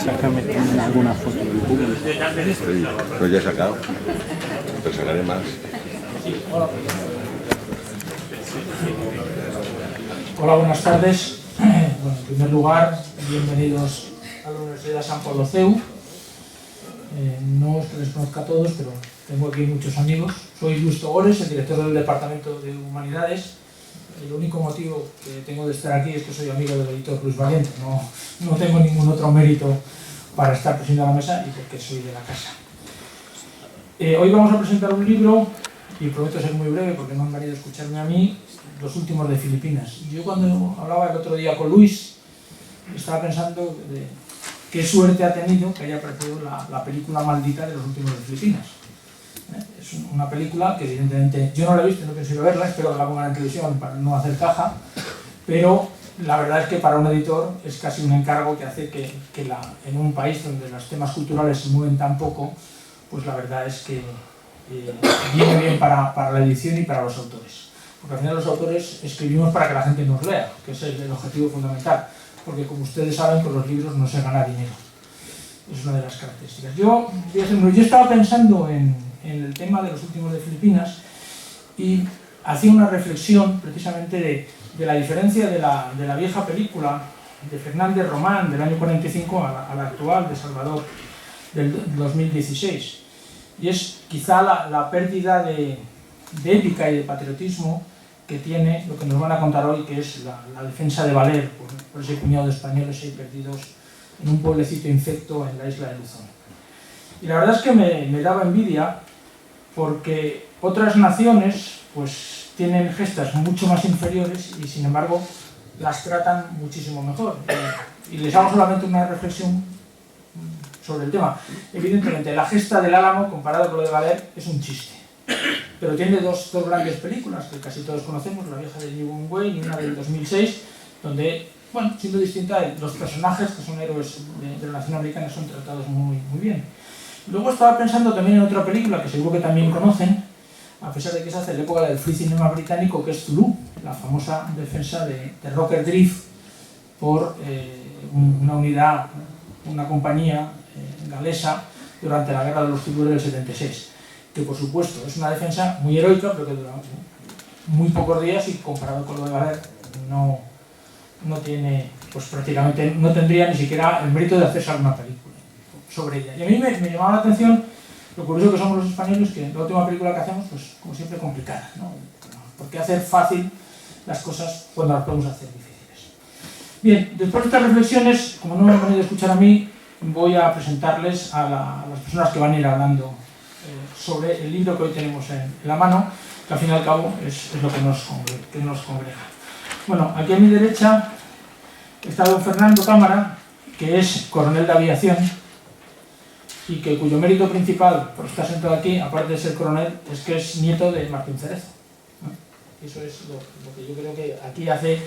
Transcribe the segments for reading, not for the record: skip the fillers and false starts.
Sácame alguna foto del público. Sí, pero ya he sacado. Pero sacaré más. Hola, buenas tardes. Bueno, en primer lugar, bienvenidos a la Universidad San Pablo CEU. No es que les conozca a todos, pero tengo aquí muchos amigos. Soy Luis Togores, el director del Departamento de Humanidades. El único motivo que tengo de estar aquí es que soy amigo del editor Luis Valiente. No tengo ningún otro mérito para estar presente a la mesa y porque soy de la casa. Hoy vamos a presentar un libro, y prometo ser muy breve porque no han venido a escucharme a mí, Los últimos de Filipinas. Yo cuando hablaba el otro día con Luis, estaba pensando de qué suerte ha tenido que haya aparecido la película maldita de Los últimos de Filipinas. Es una película que evidentemente yo no la he visto, no pienso ir a verla, espero que la pongan en televisión para no hacer caja, pero la verdad es que para un editor es casi un encargo que hace que en un país donde los temas culturales se mueven tan poco, pues la verdad es que viene bien para la edición y para los autores. Porque al final los autores escribimos para que la gente nos lea, que es el objetivo fundamental, porque como ustedes saben, con los libros no se gana dinero. Es una de las características. Yo estaba pensando en el tema de Los últimos de Filipinas y hacía una reflexión precisamente de la diferencia de la vieja película de Fernández Román del año 45 a la actual de Salvador del 2016. Y es quizá la pérdida de épica y de patriotismo que tiene lo que nos van a contar hoy, que es la defensa de Valer por ese puñado de españoles ahí perdidos en un pueblecito infecto en la isla de Luzón. Y la verdad es que me daba envidia porque otras naciones pues tienen gestas mucho más inferiores y sin embargo las tratan muchísimo mejor. Y les hago solamente una reflexión sobre el tema. Evidentemente la gesta del Álamo comparado con lo de Valer es un chiste, pero tiene dos grandes películas que casi todos conocemos, la vieja de Newton Wayne y una del 2006, donde, bueno, siendo distinta, los personajes que son héroes de la nación americana son tratados muy bien. Luego estaba pensando también en otra película que seguro que también conocen, a pesar de que se hace en la época del free cinema británico, que es Zulu, la famosa defensa de Rocker Drift por una unidad, una compañía galesa durante la guerra de los tiburones del 76, que por supuesto es una defensa muy heroica, pero que dura muy pocos días y comparado con lo de Valer no tiene, pues prácticamente no tendría ni siquiera el mérito de hacerse alguna película sobre ella. Y a mí me llamaba la atención lo curioso que somos los españoles, que la última película que hacemos, pues como siempre complicada, ¿no? ¿Por qué hacer fácil las cosas cuando las podemos hacer difíciles? Bien, después de estas reflexiones, como no me han venido a escuchar a mí, voy a presentarles a las personas que van a ir hablando sobre el libro que hoy tenemos en la mano, que al fin y al cabo es lo que nos congrega. Bueno, aquí a mi derecha está don Fernando Cámara, que es coronel de aviación y cuyo mérito principal por estar sentado aquí, aparte de ser coronel, es que es nieto de Martín Cerezo. Eso es lo que yo creo que aquí hace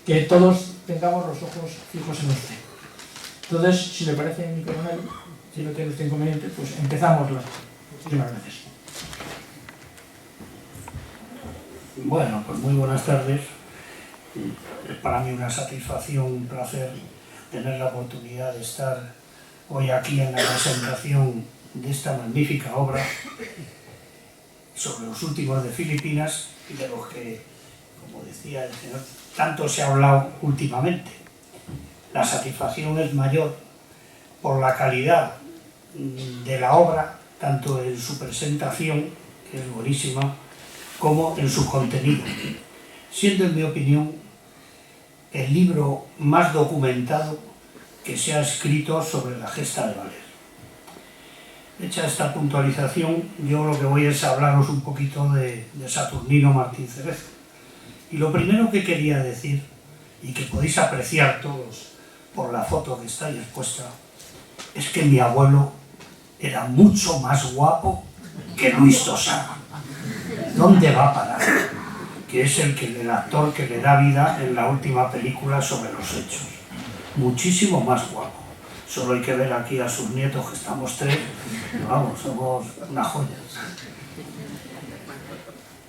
que todos tengamos los ojos fijos en usted. Entonces, si le parece, mi coronel, si no tiene usted inconveniente, pues empezamos. Muchísimas gracias. Bueno, pues muy buenas tardes. Es para mí una satisfacción, un placer tener la oportunidad de estar hoy aquí en la presentación de esta magnífica obra sobre los últimos de Filipinas y de los que, como decía el señor, tanto se ha hablado últimamente. La satisfacción es mayor por la calidad de la obra, tanto en su presentación, que es buenísima, como en su contenido, siendo en mi opinión el libro más documentado que se ha escrito sobre la gesta de Valer. Hecha esta puntualización, yo lo que voy es a hablaros un poquito de Saturnino Martín Cerezo. Y lo primero que quería decir, y que podéis apreciar todos por la foto que está ahí expuesta, es que mi abuelo era mucho más guapo que Luis Tosar. ¿Dónde va a parar? Que es el actor que le da vida en la última película sobre los hechos. Muchísimo más guapo. Solo hay que ver aquí a sus nietos, que estamos tres, vamos, somos una joya.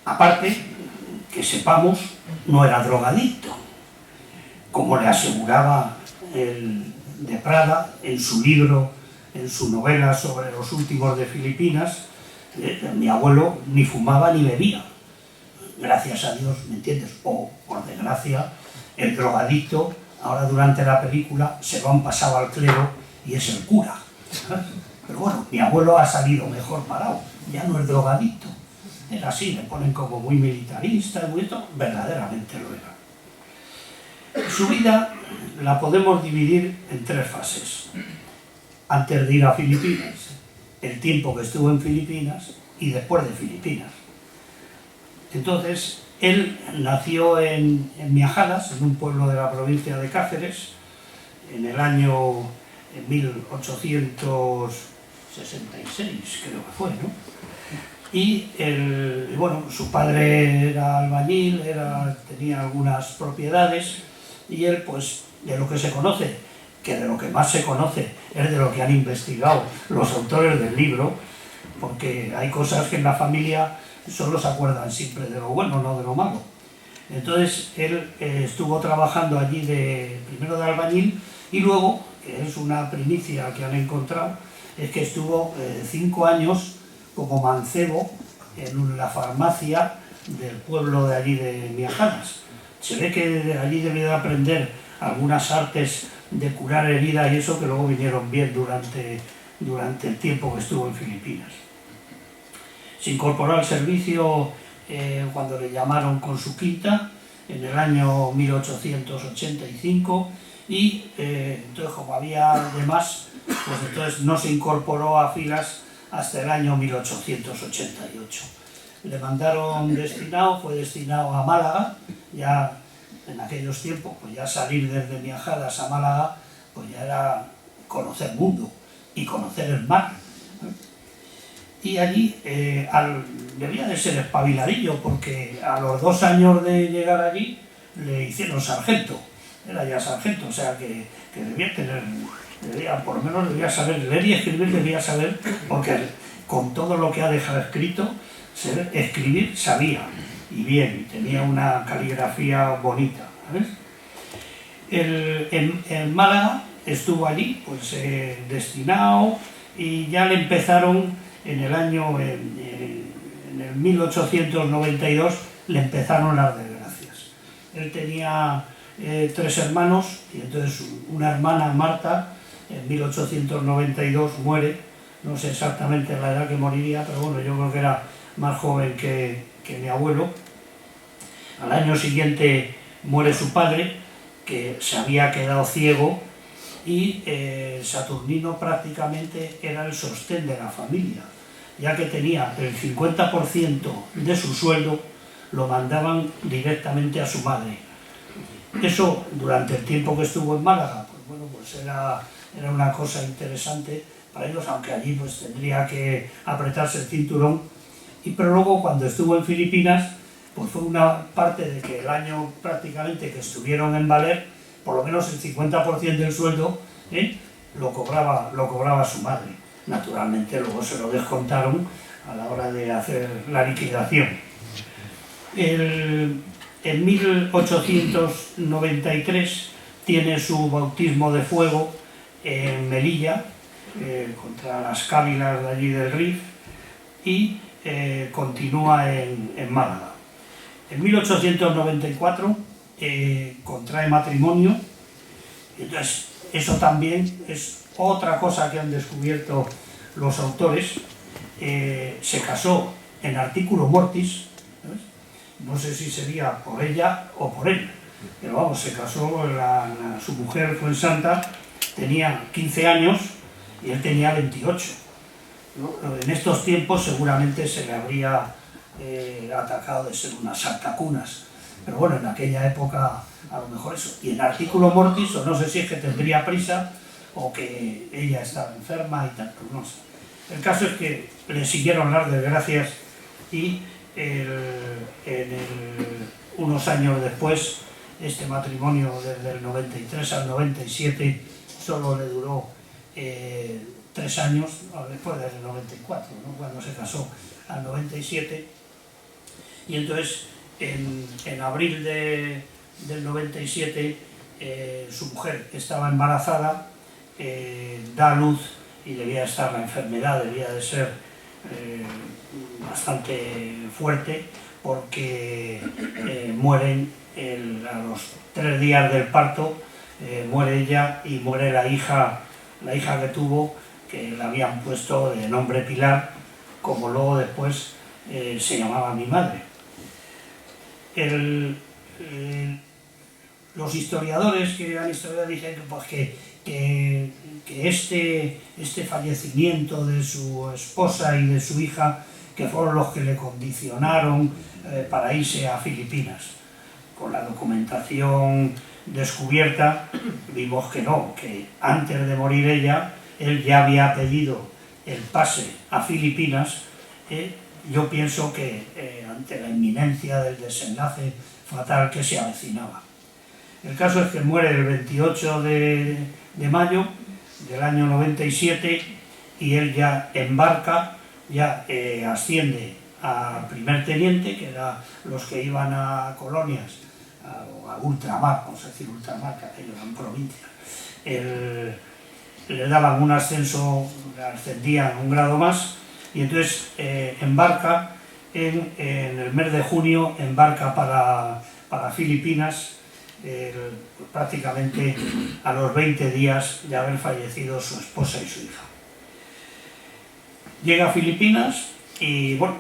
Aparte, que sepamos, no era drogadicto, como le aseguraba el de Prada, en su libro, en su novela sobre los últimos de Filipinas, mi abuelo ni fumaba ni bebía. Gracias a Dios, ¿me entiendes? O, por desgracia, el drogadicto, ahora durante la película, se lo han pasado al clero y es el cura. Pero bueno, mi abuelo ha salido mejor parado, ya no es drogadicto. Era así, le ponen como muy militarista, muy esto, verdaderamente lo era. Su vida la podemos dividir en 3 fases. Antes de ir a Filipinas, el tiempo que estuvo en Filipinas y después de Filipinas. Entonces, él nació en Miajadas, en un pueblo de la provincia de Cáceres, en el año 1866, creo que fue, ¿no? Y bueno, su padre era albañil, tenía algunas propiedades, y él, pues, de lo que se conoce, que de lo que más se conoce es de lo que han investigado los autores del libro, porque hay cosas que en la familia solo se acuerdan siempre de lo bueno, no de lo malo. Entonces él estuvo trabajando allí primero de albañil, y luego, que es una primicia que han encontrado, es que estuvo 5 años como mancebo en la farmacia del pueblo de allí de Miajadas. Se ve que de allí debió de aprender algunas artes de curar heridas y eso, que luego vinieron bien durante el tiempo que estuvo en Filipinas. Se incorporó al servicio cuando le llamaron con su quinta, en el año 1885, y entonces, como había demás, pues entonces no se incorporó a filas hasta el año 1888. Le mandaron fue destinado a Málaga. Ya en aquellos tiempos, pues ya salir desde Miajadas a Málaga, pues ya era conocer el mundo y conocer el mar. Y allí debía de ser espabiladillo, porque a los 2 años de llegar allí le hicieron sargento. Era ya sargento, o sea que debía tener, por lo menos debía saber leer y escribir, debía saber, porque con todo lo que ha dejado escrito, escribir sabía, y bien, y tenía una caligrafía bonita, ¿sabes? En Málaga estuvo allí, pues destinado, y ya le empezaron en el 1892, le empezaron las desgracias. Él tenía 3 hermanos, y entonces una hermana, Marta, en 1892 muere. No sé exactamente la edad que moriría, pero bueno, yo creo que era más joven que mi abuelo. Al año siguiente muere su padre, que se había quedado ciego, y Saturnino prácticamente era el sostén de la familia, ya que tenía el 50% de su sueldo, lo mandaban directamente a su madre. Eso, durante el tiempo que estuvo en Málaga, pues bueno, pues era una cosa interesante para ellos, aunque allí pues tendría que apretarse el cinturón. Pero luego, cuando estuvo en Filipinas, pues fue una parte de que el año prácticamente que estuvieron en Valer, por lo menos el 50% del sueldo lo cobraba su madre. Naturalmente luego se lo descontaron a la hora de hacer la liquidación. En 1893 tiene su bautismo de fuego en Melilla, contra las cávilas de allí del Rif, y continúa en Málaga. En 1894 contrae matrimonio, y entonces eso también es otra cosa que han descubierto los autores. Se casó en artículo mortis, ¿sabes? No sé si sería por ella o por él, pero vamos, se casó, su mujer fue santa, tenía 15 años y él tenía 28. ¿No? En estos tiempos seguramente se le habría atacado de ser unas saltacunas, pero bueno, en aquella época a lo mejor eso. Y en artículo mortis, o no sé si es que tendría prisa o que ella estaba enferma y tal, pues no sé. El caso es que le siguieron las desgracias, y unos años después, este matrimonio desde el 93 al 97 solo le duró 3 años, después del 94, ¿no? Cuando se casó, al 97, y entonces en abril del 97 su mujer estaba embarazada, da a luz y debía estar, la enfermedad debía de ser bastante fuerte, porque mueren a los 3 días del parto, muere ella y muere la hija que tuvo, que le habían puesto de nombre Pilar, como luego después se llamaba mi madre. Los historiadores que dicen que este fallecimiento de su esposa y de su hija, que fueron los que le condicionaron para irse a Filipinas. Con la documentación descubierta vimos que no, que antes de morir ella, él ya había pedido el pase a Filipinas. Yo pienso que ante la inminencia del desenlace fatal que se avecinaba. El caso es que muere el 28 de mayo del año 97 y él ya embarca, ya asciende a primer teniente, que eran los que iban a colonias, a ultramar, vamos a decir ultramar, que aquello eran provincias. Le daban un ascenso, le ascendían un grado más, y entonces embarca en el mes de junio, embarca para Filipinas, prácticamente a los 20 días de haber fallecido su esposa y su hija. Llega a Filipinas y, bueno,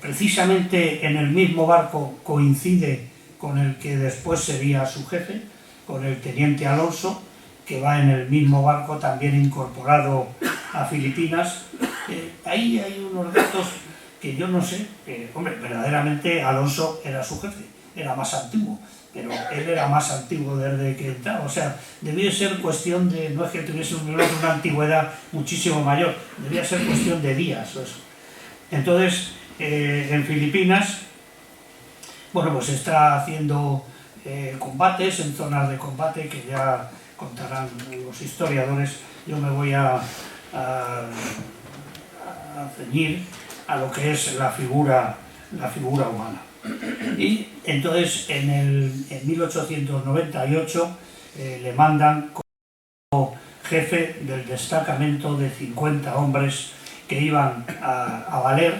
precisamente en el mismo barco coincide con el que después sería su jefe, con el teniente Alonso, que va en el mismo barco también incorporado a Filipinas. Ahí hay unos datos que yo no sé, hombre, verdaderamente Alonso era su jefe, era más antiguo, pero él era más antiguo desde que entraba, o sea, debía ser cuestión de, no es que tuviese una antigüedad muchísimo mayor, debía ser cuestión de días o eso. Entonces, en Filipinas, bueno, pues está haciendo combates en zonas de combate que ya contarán los historiadores. Yo me voy a ceñir a lo que es la figura humana. Y entonces en 1898 le mandan como jefe del destacamento de 50 hombres que iban a Valer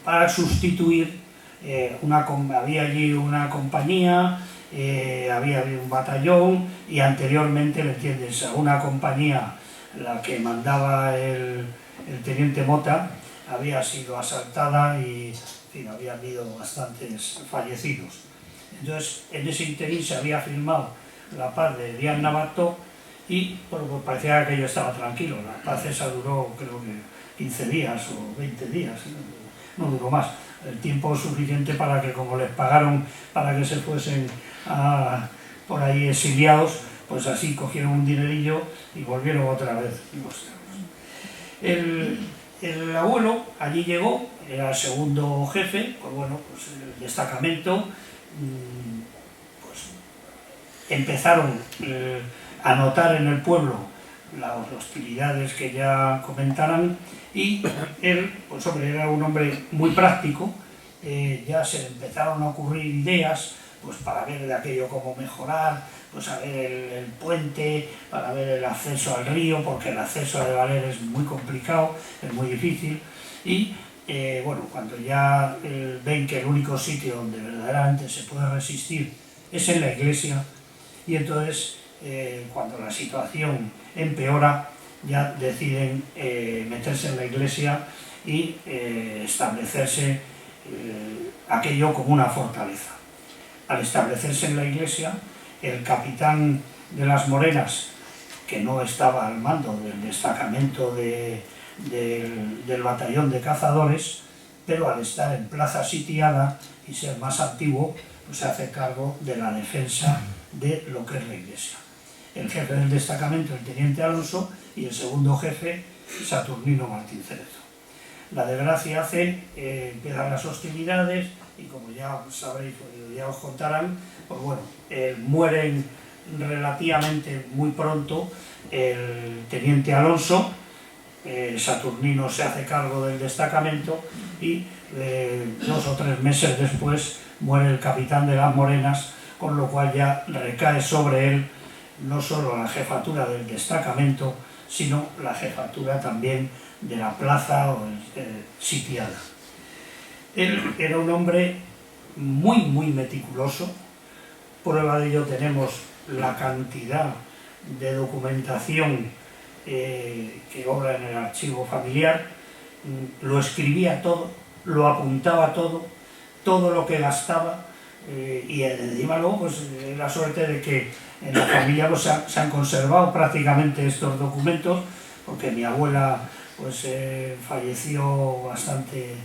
para sustituir, había allí una compañía, había un batallón, y anteriormente, ¿me entiendes?, a una compañía, la que mandaba el teniente Mota, había sido asaltada y, en fin, había habido bastantes fallecidos. Entonces, en ese interín se había firmado la paz de Díaz Navarro y, bueno, pues parecía que aquello estaba tranquilo. La paz esa duró, creo que 15 días o 20 días, no duró más. El tiempo suficiente para que, como les pagaron para que se fuesen por ahí exiliados, pues así cogieron un dinerillo y volvieron otra vez. El abuelo allí llegó, era el segundo jefe, pues bueno, pues el destacamento, pues empezaron a notar en el pueblo las hostilidades que ya comentaran, y él, pues hombre, era un hombre muy práctico. Ya se le empezaron a ocurrir ideas, pues para ver de aquello cómo mejorar, pues a ver el puente, para ver el acceso al río, porque el acceso a Valer es muy complicado, es muy difícil, y bueno, cuando ya ven que el único sitio donde verdaderamente se puede resistir es en la iglesia, y entonces cuando la situación empeora, ya deciden meterse en la iglesia y establecerse aquello como una fortaleza. Al establecerse en la iglesia, el capitán de las Morenas, que no estaba al mando del destacamento del batallón de cazadores, pero al estar en plaza sitiada y ser más antiguo, pues se hace cargo de la defensa de lo que es la iglesia. El jefe del destacamento, el teniente Alonso, y el segundo jefe, Saturnino Martín Cerezo. La desgracia hace, empiezan las hostilidades, y como ya sabréis, ya os contarán, pues bueno, mueren relativamente muy pronto el teniente Alonso, Saturnino se hace cargo del destacamento, y 2 o 3 meses después muere el capitán de las Morenas, con lo cual ya recae sobre él no solo la jefatura del destacamento, sino la jefatura también de la plaza sitiada. Él era un hombre muy meticuloso. Prueba de ello tenemos la cantidad de documentación que obra en el archivo familiar. Lo escribía todo, lo apuntaba todo lo que gastaba, y encima luego pues la suerte de que en la familia pues, se han conservado prácticamente estos documentos, porque mi abuela pues falleció bastante,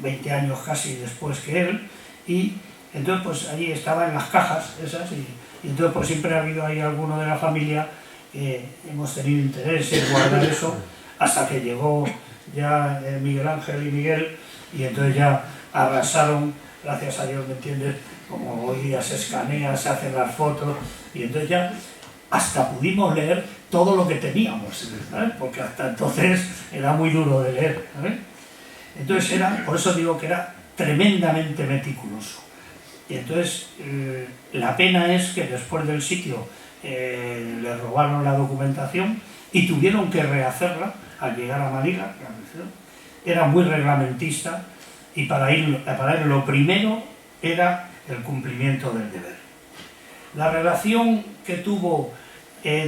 20 años casi después que él, y entonces pues allí estaba en las cajas esas, y entonces pues siempre ha habido ahí alguno de la familia que hemos tenido interés en guardar eso, hasta que llegó ya Miguel Ángel y Miguel, y entonces ya arrasaron, gracias a Dios, ¿me entiendes? Como hoy día se escanea, se hacen las fotos, y entonces ya hasta pudimos leer todo lo que teníamos, ¿sabes? Porque hasta entonces era muy duro de leer, ¿sabes? Entonces por eso digo que era tremendamente meticuloso. Y entonces la pena es que después del sitio le robaron la documentación y tuvieron que rehacerla al llegar a Manila. Era muy reglamentista, y para él lo primero era el cumplimiento del deber. La relación que tuvo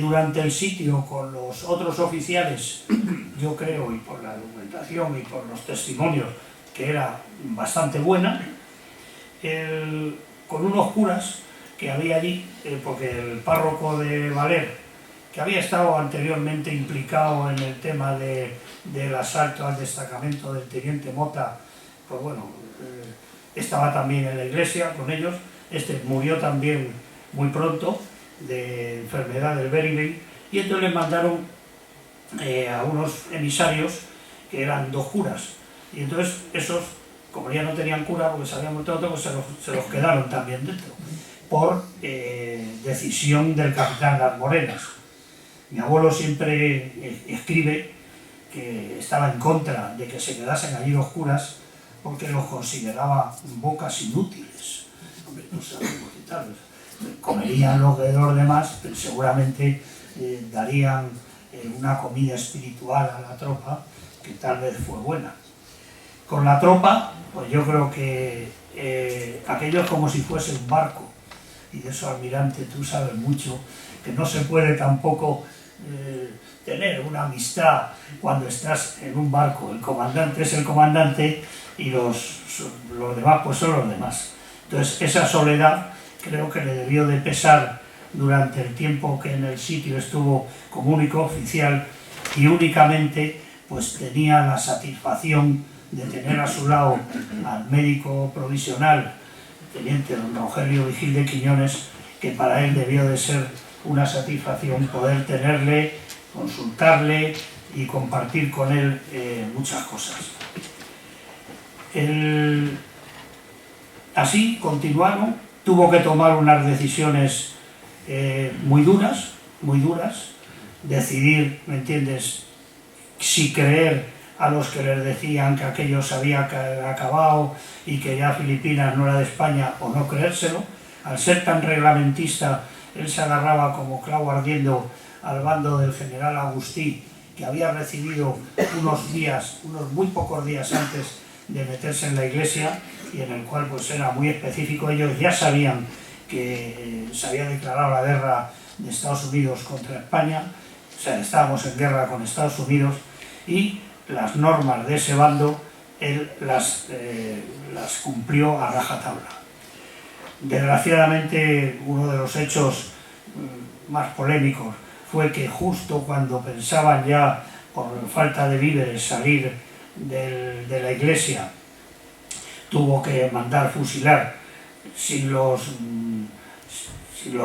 durante el sitio con los otros oficiales, yo creo, y por la documentación y por los testimonios, que era bastante buena, con unos curas que había allí, porque el párroco de Valer, que había estado anteriormente implicado en el tema del asalto al destacamento del teniente Mota, pues bueno, estaba también en la iglesia con ellos. Murió también muy pronto de enfermedad del beriberi, y entonces le mandaron a unos emisarios que eran 2 curas, y entonces esos, como ya no tenían cura porque se habían montado todo, pues se los quedaron también dentro, por decisión del capitán Las Morenas. Mi abuelo siempre escribe que estaba en contra de que se quedasen allí los curas, porque los consideraba bocas inútiles. Hombre, no sabemos qué tal. Comerían lo que de los demás, pero seguramente darían una comida espiritual a la tropa, que tal vez fue buena. Con la tropa, pues yo creo que aquello es como si fuese un barco, y de eso, almirante, tú sabes mucho, que no se puede tampoco tener una amistad cuando estás en un barco. El comandante es el comandante y los demás pues son los demás. Entonces esa soledad creo que le debió de pesar durante el tiempo que en el sitio estuvo como único oficial, y únicamente pues tenía la satisfacción de tener a su lado al médico provisional, el teniente don Rogelio Vigil de Quiñones, que para él debió de ser una satisfacción poder tenerle, consultarle y compartir con él muchas cosas. Así continuaron, tuvo que tomar unas decisiones muy duras, decidir, ¿me entiendes?, si creer a los que les decían que aquello se había acabado y que ya Filipinas no era de España, o no creérselo. Al ser tan reglamentista, él se agarraba como clavo ardiendo al bando del general Agustí, que había recibido unos muy pocos días antes de meterse en la iglesia, y en el cual pues era muy específico. Ellos ya sabían que se había declarado la guerra de Estados Unidos contra España, o sea, estábamos en guerra con Estados Unidos, y las normas de ese bando él las cumplió a rajatabla. Desgraciadamente, uno de los hechos más polémicos fue que justo cuando pensaban ya, por falta de víveres, salir de la iglesia, tuvo que mandar fusilar sin los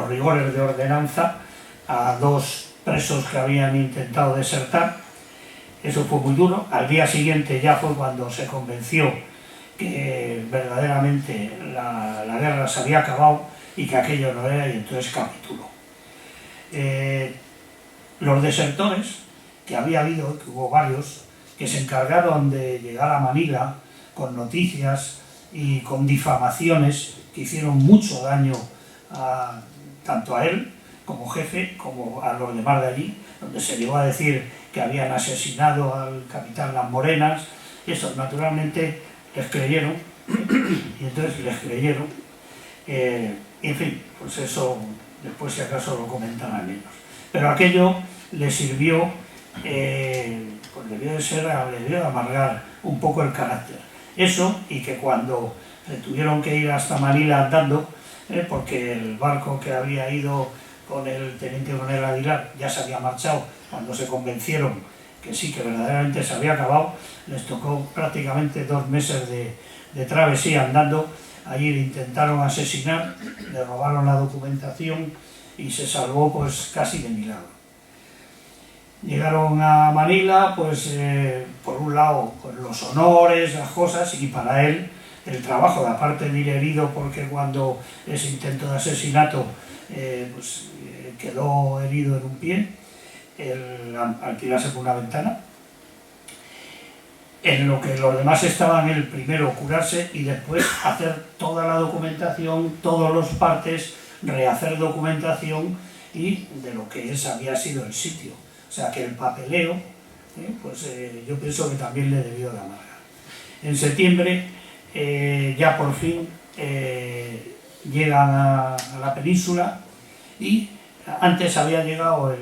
rigores de ordenanza a 2 presos que habían intentado desertar. Eso fue muy duro. Al día siguiente ya fue cuando se convenció que verdaderamente la guerra se había acabado y que aquello no era, y entonces capituló. Los desertores, que había habido, que hubo varios, que se encargaron de llegar a Manila con noticias y con difamaciones que hicieron mucho daño tanto a él como jefe, como a los demás de allí, donde se llegó a decir que habían asesinado al capitán Las Morenas. Eso, naturalmente, les creyeron, y entonces les creyeron. En fin, pues eso, después si acaso lo comentarán ellos. Pero aquello les sirvió, pues debió de amargar un poco el carácter. Eso, y que cuando tuvieron que ir hasta Manila andando, porque el barco que había ido con el teniente coronel Aguilar ya se había marchado, cuando se convencieron que sí, que verdaderamente se había acabado, les tocó prácticamente 2 meses de travesía andando. Allí le intentaron asesinar, le robaron la documentación y se salvó pues casi de milagro. Llegaron a Manila, pues por un lado pues, los honores, las cosas, y para él el trabajo, de aparte de ir herido porque cuando ese intento de asesinato quedó herido en un pie al tirarse por una ventana. En lo que los demás estaban, el primero curarse y después hacer toda la documentación, todos los partes, rehacer documentación y de lo que había sido el sitio. O sea que el papeleo, yo pienso que también le debió de amargar. En septiembre ya por fin llegan a la península y antes había llegado el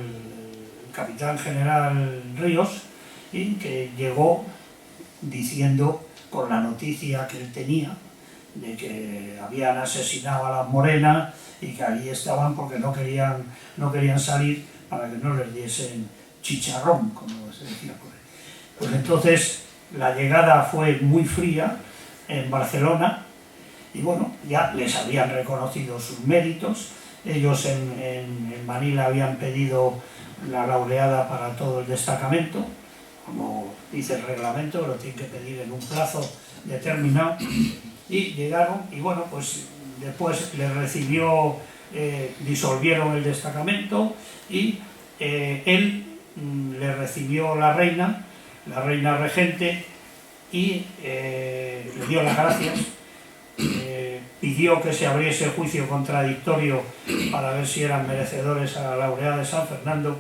capitán general Ríos, y que llegó diciendo, con la noticia que él tenía, de que habían asesinado a Las Morenas y que allí estaban porque no querían salir para que no les diesen chicharrón, como se decía por ahí. Pues entonces la llegada fue muy fría en Barcelona y bueno, ya les habían reconocido sus méritos. Ellos en Manila habían pedido la laureada para todo el destacamento, como dice el reglamento, lo tienen que pedir en un plazo determinado, y llegaron y bueno, pues después les recibió, disolvieron el destacamento y él le recibió la reina regente y le dio las gracias, pidió que se abriese juicio contradictorio para ver si eran merecedores a la laureada de San Fernando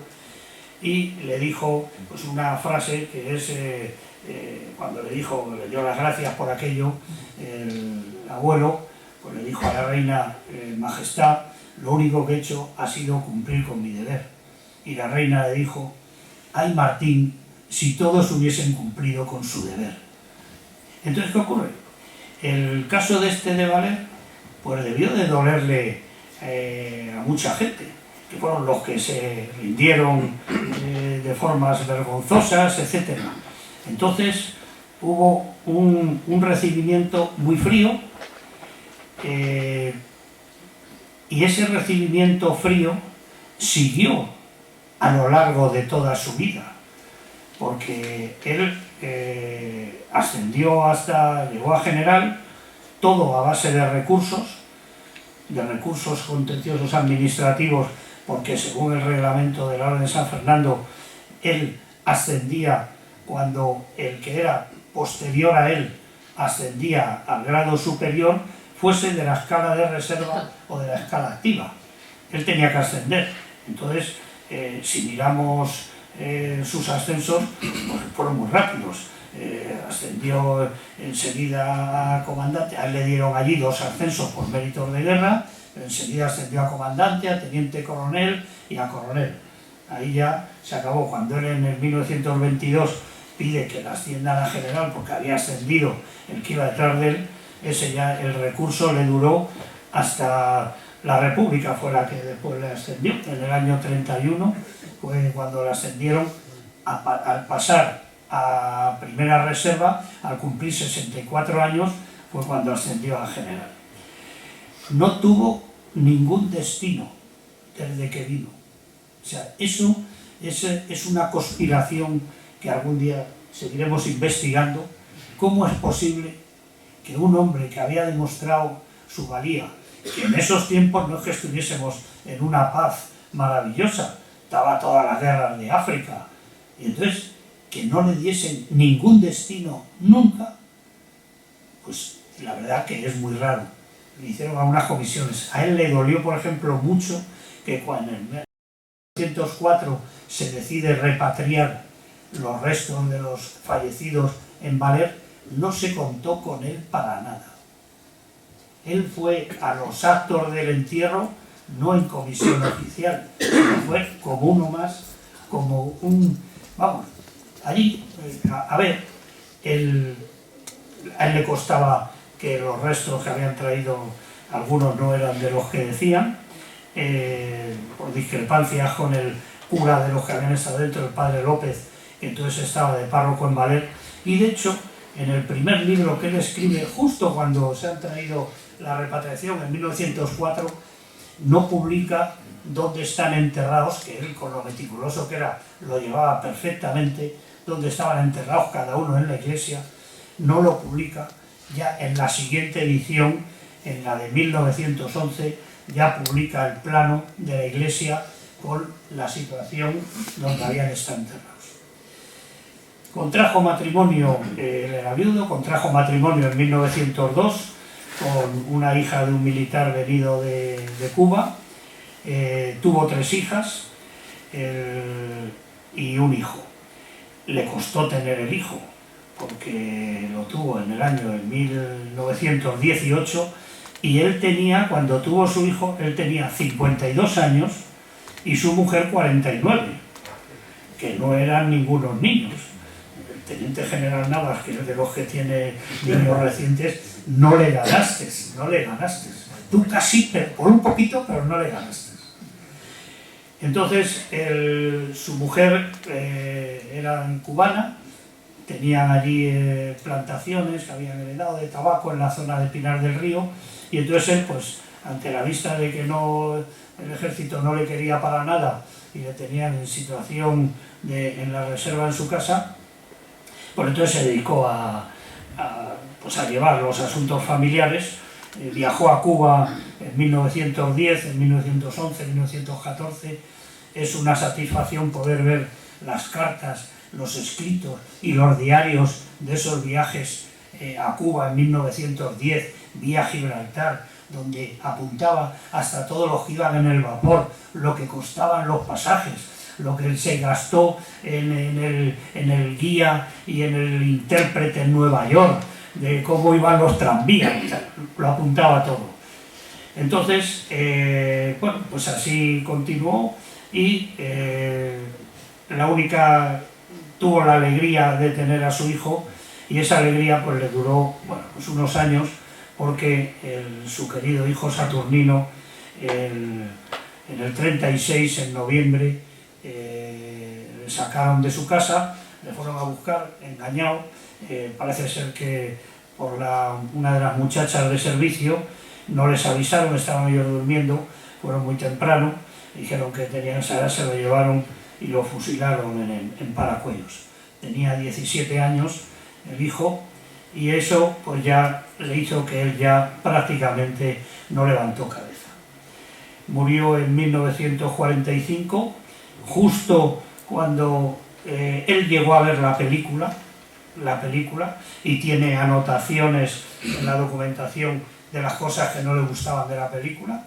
y le dijo pues, una frase que es, cuando le dio las gracias por aquello, el abuelo pues le dijo a la reina, Majestad, lo único que he hecho ha sido cumplir con mi deber. Y la reina le dijo, ay Martín, si todos hubiesen cumplido con su deber. Entonces, ¿qué ocurre? El caso de de Valer, pues debió de dolerle a mucha gente, que fueron los que se rindieron de formas vergonzosas, etc. Entonces, hubo un recibimiento muy frío, y ese recibimiento frío siguió a lo largo de toda su vida, porque él llegó a general, todo a base de recursos contenciosos administrativos, porque según el reglamento de la Orden de San Fernando, él ascendía cuando el que era posterior a él ascendía al grado superior, fuese de la escala de reserva o de la escala activa. Él tenía que ascender. Entonces, si miramos sus ascensos, pues fueron muy rápidos. Ascendió enseguida a comandante, a él le dieron allí 2 ascensos por méritos de guerra, enseguida ascendió a comandante, a teniente coronel y a coronel. Ahí ya se acabó. Cuando él en el 1922 pide que le asciendan a general porque había ascendido el que iba detrás de él, el recurso le duró hasta la República, fue la que después le ascendió. En el año 31 fue cuando le ascendieron al pasar a primera reserva, al cumplir 64 años, fue cuando ascendió a general. No tuvo ningún destino desde que vino. O sea, eso es una conspiración que algún día seguiremos investigando. ¿Cómo es posible que un hombre que había demostrado su valía, que en esos tiempos no es que estuviésemos en una paz maravillosa, estaba todas las guerras de África, y entonces que no le diesen ningún destino nunca, pues la verdad que es muy raro. Le hicieron algunas comisiones. A él le dolió, por ejemplo, mucho que cuando en 1904 se decide repatriar los restos de los fallecidos en Baler, no se contó con él para nada. Él fue a los actos del entierro no en comisión oficial, sino fue como uno más, como un... Vamos, allí, a ver, a él le costaba que los restos que habían traído, algunos no eran de los que decían, por discrepancias con el cura de los que habían estado dentro, el padre López, que entonces estaba de párroco en Baler, y de hecho, en el primer libro que él escribe, justo cuando se han traído la repatriación, en 1904, no publica dónde están enterrados, que él, con lo meticuloso que era, lo llevaba perfectamente, dónde estaban enterrados cada uno en la iglesia, no lo publica. Ya en la siguiente edición, en la de 1911, ya publica el plano de la iglesia con la situación donde habían estado enterrados. Contrajo matrimonio, él era viudo, contrajo matrimonio en 1902 con una hija de un militar venido de Cuba, tuvo 3 hijas y un hijo. Le costó tener el hijo, porque lo tuvo en el año de 1918, y él tenía, cuando tuvo su hijo, él tenía 52 años y su mujer 49, que no eran ningunos niños. El teniente general Navas, que es de los que tiene niños recientes, no le ganaste. Tú casi, por un poquito, pero no le ganaste. Entonces, su mujer era cubana, tenían allí plantaciones que habían heredado de tabaco en la zona de Pinar del Río, y entonces él, pues, ante la vista de que el ejército no le quería para nada y le tenían en situación en la reserva en su casa, pues entonces se dedicó a llevar los asuntos familiares. Viajó a Cuba en 1910, en 1911, en 1914. Es una satisfacción poder ver las cartas, los escritos y los diarios de esos viajes a Cuba en 1910, vía Gibraltar, donde apuntaba hasta todos los que iban en el vapor, lo que costaban los pasajes, lo que se gastó en el guía y en el intérprete en Nueva York, de cómo iban los tranvías, lo apuntaba todo. Entonces, bueno, pues así continuó, y tuvo la alegría de tener a su hijo, y esa alegría pues le duró, bueno, pues unos años, porque su querido hijo Saturnino, en el 36, en noviembre, le sacaron de su casa, le fueron a buscar, engañado. Parece ser que por una de las muchachas de servicio no les avisaron, estaban ellos durmiendo, fueron muy temprano, dijeron que tenían esa edad, se lo llevaron y lo fusilaron en Paracuellos. Tenía 17 años el hijo, y eso pues ya le hizo que él ya prácticamente no levantó cabeza. Murió en 1945, justo cuando él llegó a ver la película, y tiene anotaciones en la documentación de las cosas que no le gustaban de la película,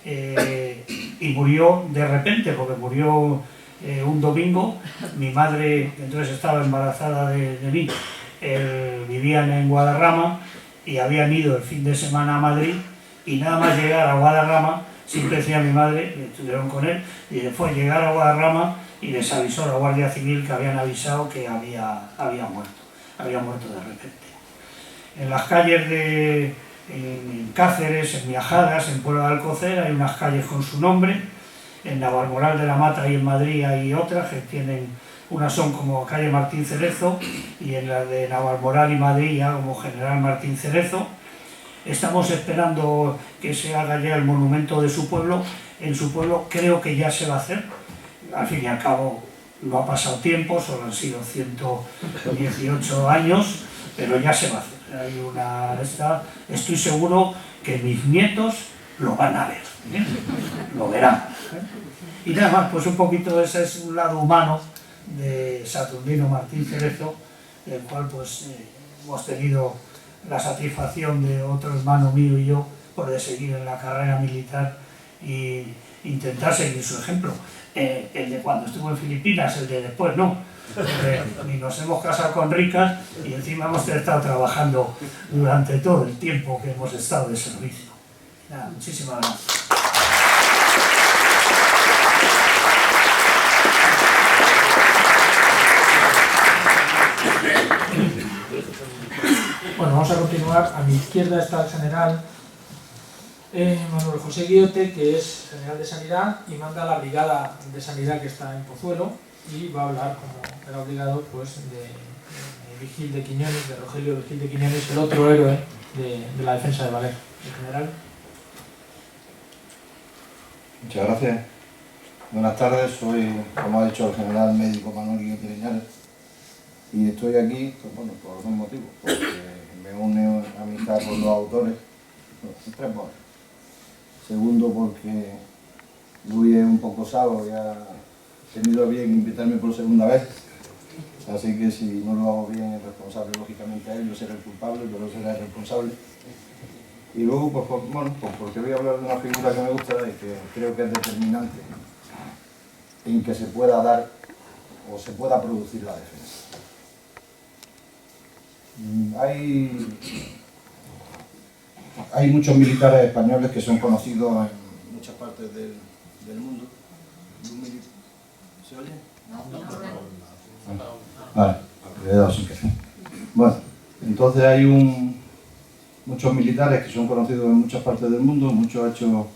y murió de repente, porque murió un domingo. Mi madre, que entonces estaba embarazada de mí, vivían en Guadarrama y habían ido el fin de semana a Madrid, y nada más llegar a Guadarrama, siempre decía mi madre, estuvieron con él, y después llegar a Guadarrama y les avisó la Guardia Civil que habían avisado que había muerto de repente. En las calles en Cáceres, en Miajadas, en Puebla de Alcocer, hay unas calles con su nombre. En Navalmoral de la Mata y en Madrid hay otras que tienen, unas son como calle Martín Cerezo, y en la de Navalmoral y Madrid ya como General Martín Cerezo. Estamos esperando que se haga ya el monumento de su pueblo. En su pueblo creo que ya se va a hacer. Al fin y al cabo no ha pasado tiempo, solo han sido 118 años, pero ya se va a hacer. Estoy seguro que mis nietos lo van a ver, lo verán. Y nada más, pues un poquito ese es un lado humano de Saturnino Martín Cerezo, del cual pues hemos tenido la satisfacción de otro hermano mío y yo, por de seguir en la carrera militar e intentar seguir su ejemplo. El de cuando estuvo en Filipinas, el de después no. Ni nos hemos casado con ricas y encima hemos estado trabajando durante todo el tiempo que hemos estado de servicio. Nada, muchísimas gracias. Bueno, vamos a continuar. A mi izquierda está el general Manuel José Guillote, que es general de Sanidad y manda la brigada de Sanidad que está en Pozuelo, y va a hablar, como era obligado, pues de Vigil de Quiñones, de Rogelio Vigil de Quiñones, el otro héroe de la defensa de Valer. El general. Muchas gracias. Buenas tardes, soy, como ha dicho el general médico Manuel Guillote Liñares, y estoy aquí pues, por dos motivos, porque me une a mi cargo los autores, tres motivos. Segundo, porque Luis es un poco sábado y ha tenido bien invitarme por segunda vez, así que si no lo hago bien es responsable, lógicamente, a él. Yo seré el culpable, pero será el responsable. Y luego, pues porque voy a hablar de una figura que me gusta y que creo que es determinante en que se pueda dar o se pueda producir la defensa. Hay muchos militares españoles que son conocidos en muchas partes del mundo. ¿Se oye? Vale, le he dado sin querer. Bueno, entonces hay muchos militares que son conocidos en muchas partes del mundo, muchos hechos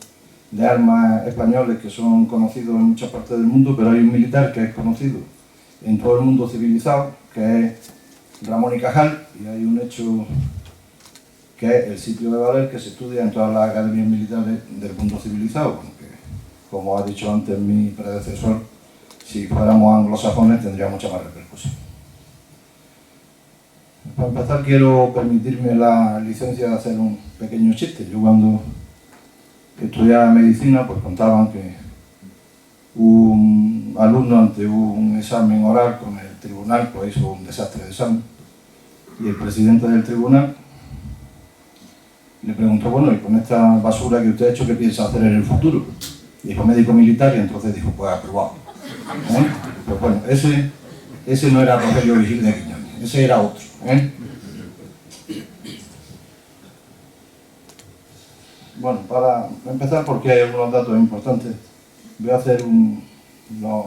de armas españoles que son conocidos en muchas partes del mundo, pero hay un militar que es conocido en todo el mundo civilizado, que es Ramón y Cajal, y hay un hecho que es el sitio de Valer, que se estudia en todas las academias militares del mundo civilizado, porque, como ha dicho antes mi predecesor, si fuéramos anglosajones tendría mucha más repercusión. Para empezar, quiero permitirme la licencia de hacer un pequeño chiste. Yo cuando estudiaba medicina, pues contaban que un alumno ante un examen oral con el tribunal pues hizo un desastre de examen, y el presidente del tribunal le preguntó, bueno, y con esta basura que usted ha hecho, ¿qué piensa hacer en el futuro? Dijo, médico militar, y entonces dijo, pues aprobado. Pues bueno, ese no era Rogelio Vigil de Quiñones, ese era otro. Bueno, para empezar, porque hay algunos datos importantes, voy a hacer unos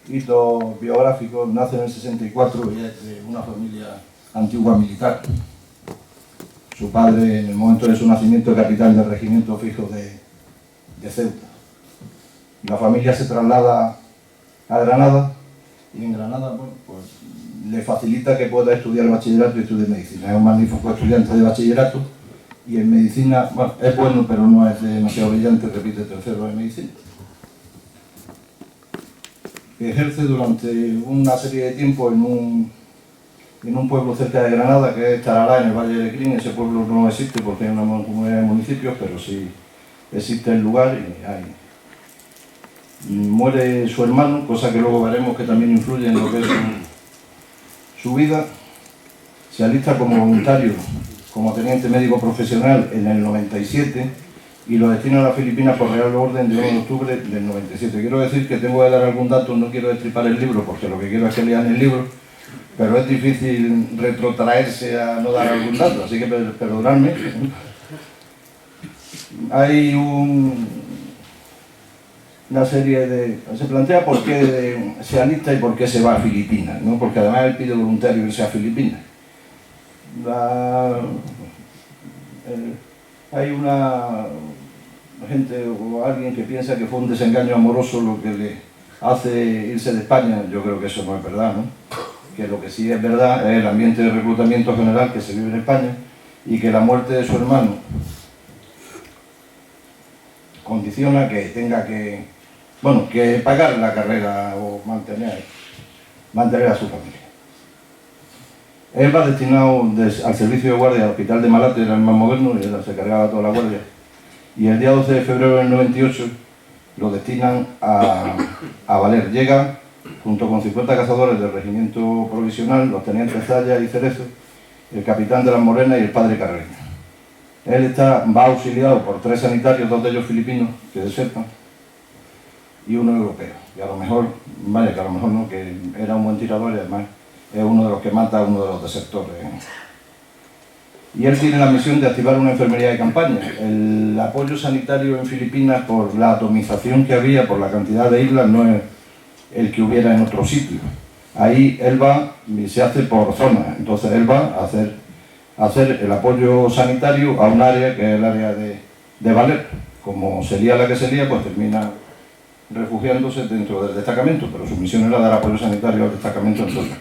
hitos biográficos. Nace en el 64 y es de una familia antigua militar. Su padre, en el momento de su nacimiento, capitán del regimiento fijo de Ceuta. La familia se traslada a Granada, y en Granada, bueno, pues le facilita que pueda estudiar bachillerato y estudiar medicina. Es un magnífico estudiante de bachillerato, y en medicina, bueno, es bueno, pero no es demasiado brillante, repite tercero de medicina. Ejerce durante una serie de tiempo en un pueblo cerca de Granada, que es Tarará, en el Valle de Crin. Ese pueblo no existe porque hay una comunidad de municipios, pero sí existe el lugar, y hay. Muere su hermano, cosa que luego veremos que también influye en lo que es su vida. Se alista como voluntario, como teniente médico profesional en el 97, y lo destina a las Filipinas por Real Orden de 1 de octubre del 97. Quiero decir que tengo que dar algún dato, no quiero destripar el libro, porque lo que quiero es que lean el libro, pero es difícil retrotraerse a no dar algún dato, así que perdonadme. Hay una serie de... Se plantea por qué se alista y por qué se va a Filipinas, ¿no? Porque además él pide voluntario irse a Filipinas. Hay una gente o alguien que piensa que fue un desengaño amoroso lo que le hace irse de España. Yo creo que eso no es verdad, ¿no? Que lo que sí es verdad es el ambiente de reclutamiento general que se vive en España, y que la muerte de su hermano condiciona que tenga que pagar la carrera o mantener a su familia. Él va destinado al servicio de guardia al hospital de Malate, era el más moderno, y se cargaba toda la guardia. Y el día 12 de febrero del 98 lo destinan a Valer. Llega junto con 50 cazadores del regimiento provisional, los tenientes Zaya y Cerezo, el capitán de las Morenas y el padre Carreño. Él va auxiliado por 3 sanitarios, 2 de ellos filipinos, que desertan, y uno europeo. Y a lo mejor, vaya, que a lo mejor no, que era un buen tirador y además es uno de los que mata a uno de los desertores. Y él tiene la misión de activar una enfermería de campaña. El apoyo sanitario en Filipinas, por la atomización que había, por la cantidad de islas, no es el que hubiera en otro sitio. Ahí él va y se hace por zonas. Entonces él va a hacer el apoyo sanitario a un área que es el área de Valer. Como sería la que sería, pues termina refugiándose dentro del destacamento, pero su misión era dar apoyo sanitario al destacamento en Soria.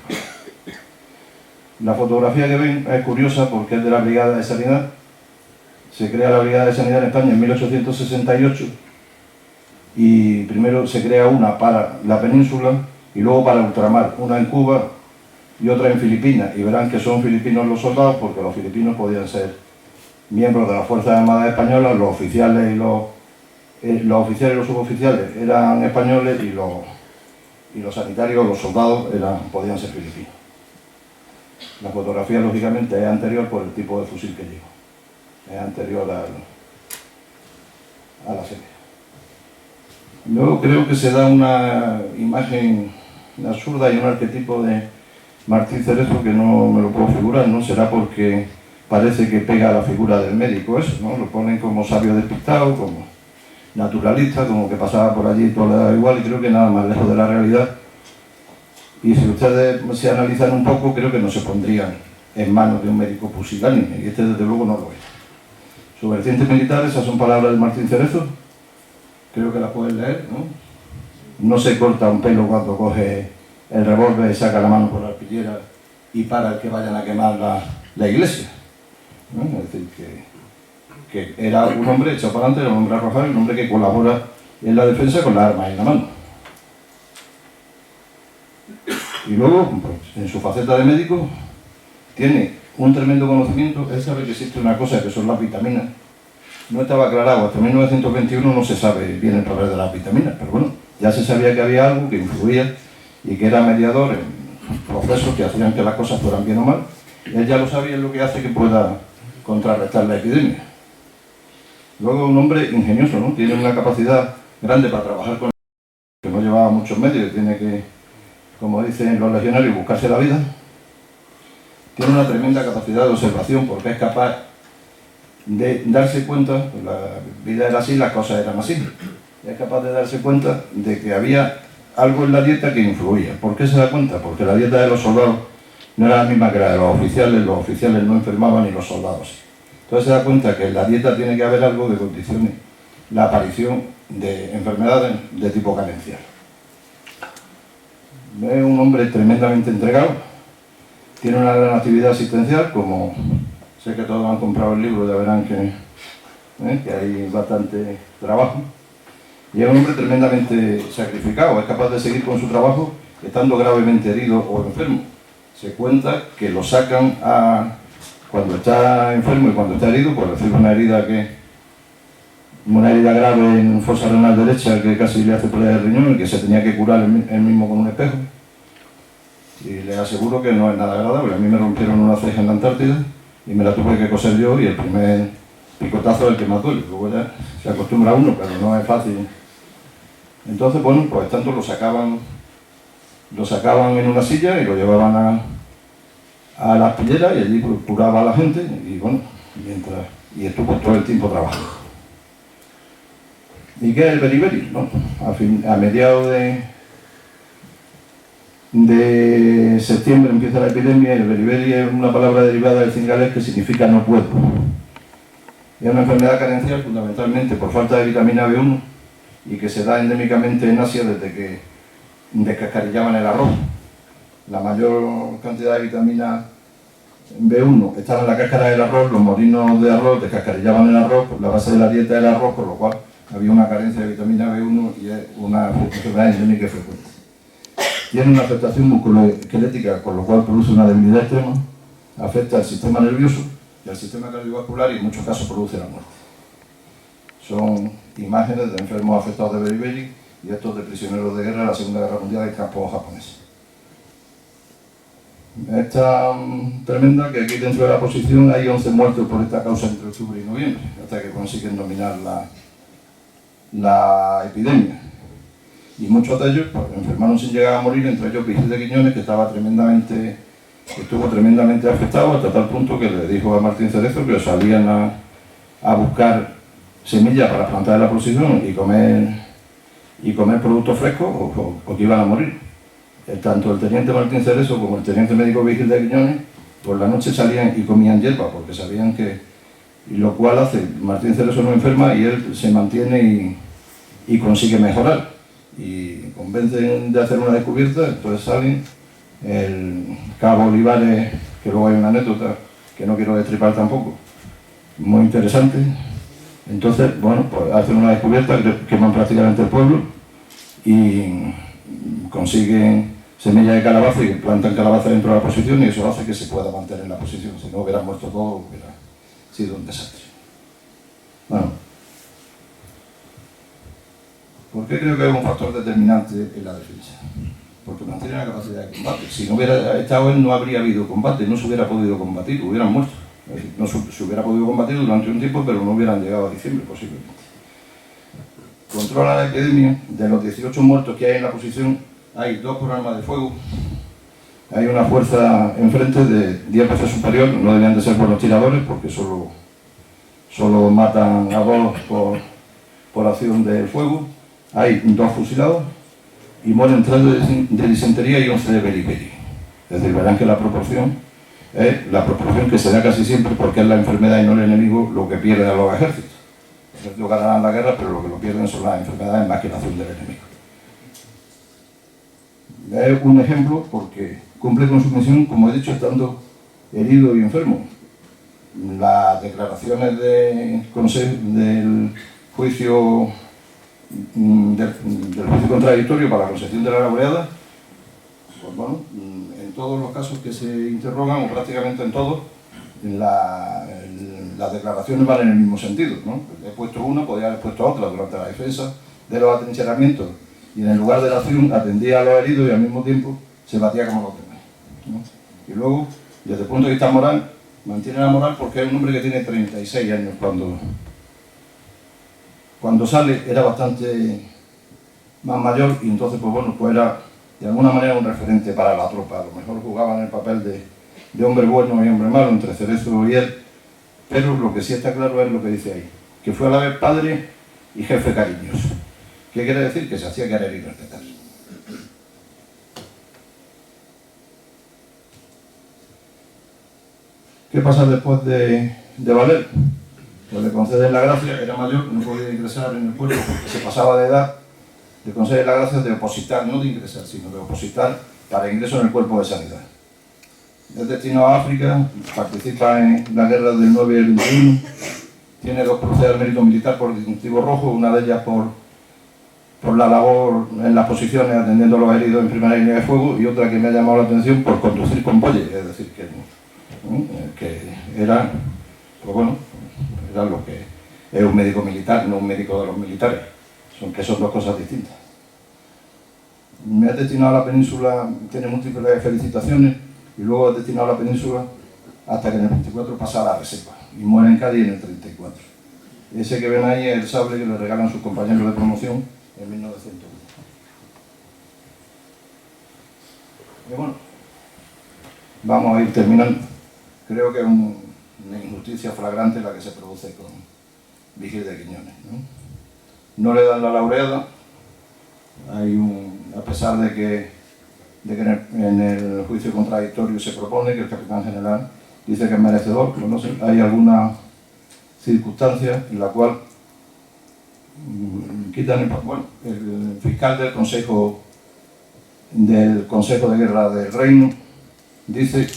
La fotografía que ven es curiosa porque es de la Brigada de Sanidad. Se crea la Brigada de Sanidad en España en 1868 y primero se crea una para la península y luego para ultramar, una en Cuba y otra en Filipinas, y verán que son filipinos los soldados porque los filipinos podían ser miembros de las Fuerzas Armadas Españolas, los oficiales y los suboficiales eran españoles y los sanitarios, los soldados, podían ser filipinos. La fotografía, lógicamente, es anterior por el tipo de fusil que llevo. Es anterior a la serie. Luego creo que se da una imagen absurda y un arquetipo de Martín Cerezo que no me lo puedo figurar, ¿no? Será porque parece que pega a la figura del médico eso, ¿no? Lo ponen como sabio despistado, como naturalista, como que pasaba por allí y todo le daba igual, y creo que nada más lejos de la realidad. Y si ustedes se analizan un poco, creo que no se pondrían en manos de un médico pusilánime, y este desde luego no lo es. Su vertiente militar, esas son palabras de Martín Cerezo, creo que las pueden leer, ¿no? No se corta un pelo cuando coge el revólver y saca la mano por la arpillera y para el que vayan a quemar la iglesia, ¿no? Es decir, que era un hombre echado para adelante, era un hombre arrojado, un hombre que colabora en la defensa con las armas en la mano. Y luego, pues, en su faceta de médico, tiene un tremendo conocimiento. Él sabe que existe una cosa que son las vitaminas. No estaba aclarado, hasta 1921 no se sabe bien el papel de las vitaminas, pero bueno, ya se sabía que había algo que influía y que era mediador en procesos que hacían que las cosas fueran bien o mal. Él ya lo sabía, es lo que hace que pueda contrarrestar la epidemia. Luego, un hombre ingenioso, ¿no? Tiene una capacidad grande para trabajar con que no llevaba muchos medios, tiene que, como dicen los legionarios, buscarse la vida. Tiene una tremenda capacidad de observación porque es capaz de darse cuenta, pues la vida era así, las cosas eran así. Es capaz de darse cuenta de que había algo en la dieta que influía. ¿Por qué se da cuenta? Porque la dieta de los soldados no era la misma que la de los oficiales no enfermaban y los soldados sí. Entonces se da cuenta que en la dieta tiene que haber algo que condicione la aparición de enfermedades de tipo carencial. Es un hombre tremendamente entregado, tiene una gran actividad asistencial, como sé que todos han comprado el libro, ya verán que hay bastante trabajo. Y es un hombre tremendamente sacrificado, es capaz de seguir con su trabajo estando gravemente herido o enfermo. Se cuenta que lo sacan cuando está enfermo y cuando está herido, pues recibe una herida grave en fosa renal derecha que casi le hace perder el riñón y que se tenía que curar él mismo con un espejo. Y les aseguro que no es nada agradable. A mí me rompieron una ceja en la Antártida y me la tuve que coser yo y el primer picotazo es el que más duele. Luego ya se acostumbra uno, pero no es fácil. Entonces, bueno, pues tanto lo sacaban en una silla y lo llevaban a la arpillera y allí pues, curaba a la gente y bueno, y estuvo todo el tiempo trabajando. ¿Y qué es el beriberi? ¿No? A mediados de septiembre empieza la epidemia y el beriberi es una palabra derivada del cingalés que significa no puedo. Es una enfermedad carencial fundamentalmente por falta de vitamina B1 y que se da endémicamente en Asia desde que descascarillaban el arroz. La mayor cantidad de vitamina B1 estaba en la cáscara del arroz, los molinos de arroz descascarillaban el arroz, por la base de la dieta del arroz, por lo cual había una carencia de vitamina B1 y es una enfermedad endémica frecuente. Tiene una afectación musculoesquelética, con lo cual produce una debilidad extrema, afecta al sistema nervioso y al sistema cardiovascular y en muchos casos produce la muerte. Son imágenes de enfermos afectados de beriberi y estos de prisioneros de guerra de la Segunda Guerra Mundial en campos japoneses. Es tan tremenda que aquí dentro de la posición hay 11 muertos por esta causa entre octubre y noviembre, hasta que consiguen dominar la epidemia. Y muchos de ellos pues, enfermaron sin llegar a morir, entre ellos Vigil de Quiñones, que estuvo tremendamente afectado hasta tal punto que le dijo a Martín Cerezo que salían a buscar semillas para plantar en la posición y comer productos frescos o que iban a morir. Tanto el teniente Martín Cerezo como el teniente médico Vigil de Quiñones por la noche salían y comían hierba porque sabían que, y lo cual hace, Martín Cerezo no enferma y él se mantiene y consigue mejorar y convencen de hacer una descubierta. Entonces salen el cabo Olivares, que luego hay una anécdota que no quiero destripar tampoco, muy interesante. Entonces, bueno, pues hacen una descubierta, queman prácticamente el pueblo y consiguen semillas de calabaza y plantan calabaza dentro de la posición y eso hace que se pueda mantener en la posición. Si no hubieran muerto todos, hubiera sido un desastre. Bueno, ¿por qué creo que es un factor determinante en la defensa? Porque mantiene la capacidad de combate. Si no hubiera estado él, no habría habido combate, no se hubiera podido combatir, hubieran muerto. Es decir, no se hubiera podido combatir durante un tiempo, pero no hubieran llegado a diciembre posiblemente. Controla la epidemia. De los 18 muertos que hay en la posición, hay 2 por arma de fuego. Hay una fuerza enfrente de 10 veces superior, no debían de ser buenos tiradores porque solo matan a 2 por acción del fuego. Hay 2 fusilados y mueren 3 de disentería y 11 de beriberi. Es decir, verán que la proporción es la proporción que se da casi siempre porque es la enfermedad y no el enemigo lo que pierde a los ejércitos. Los ejércitos ganarán la guerra, pero lo que lo pierden son las enfermedades más que la acción del enemigo. Es un ejemplo porque cumple con su misión, como he dicho, estando herido y enfermo. Las declaraciones del juicio contradictorio para la concesión de la laureada, pues bueno, en todos los casos que se interrogan, o prácticamente en todos, las declaraciones van en el mismo sentido, ¿no? He puesto una, podría haber puesto otra durante la defensa de los atrincheramientos y en el lugar de la acción atendía a los heridos y al mismo tiempo se batía como los demás, ¿no? Y luego, desde el punto de vista moral, mantiene la moral porque es un hombre que tiene 36 años cuando sale era bastante más mayor y entonces pues bueno, pues era de alguna manera un referente para la tropa. A lo mejor jugaba en el papel de hombre bueno y hombre malo entre Cerezo y él, pero lo que sí está claro es lo que dice ahí, que fue a la vez padre y jefe cariñoso. ¿Qué quiere decir? Que se hacía querer y respetar. ¿Qué pasa después de Valer? Pues le conceden la gracia, era mayor, no podía ingresar en el pueblo porque se pasaba de edad, le conceden la gracia de opositar, no de ingresar, sino de opositar para ingreso en el cuerpo de sanidad. Es destinado a África, participa en la guerra del 9 y el 21, tiene 2 cruces al mérito militar por distintivo rojo, una de ellas por la labor en las posiciones atendiendo a los heridos en primera línea de fuego y otra que me ha llamado la atención por conducir convoyes, es decir, que era, pues bueno, era lo que es un médico militar, no un médico de los militares, que son 2 cosas distintas. Me ha destinado a la península, tiene múltiples felicitaciones y luego es destinado a la península hasta que en el 24 pasa a la reserva y muere en Cádiz en el 34. Ese que ven ahí es el sable que le regalan sus compañeros de promoción en 1901. Y bueno, vamos a ir terminando. Creo que es una injusticia flagrante la que se produce con Vigil de Quiñones, ¿no? No le dan la laureada, a pesar de que en el juicio contradictorio se propone que el capitán general dice que es merecedor, pero no sé, hay alguna circunstancia en la cual quitan el fiscal del Consejo de Guerra del Reino dice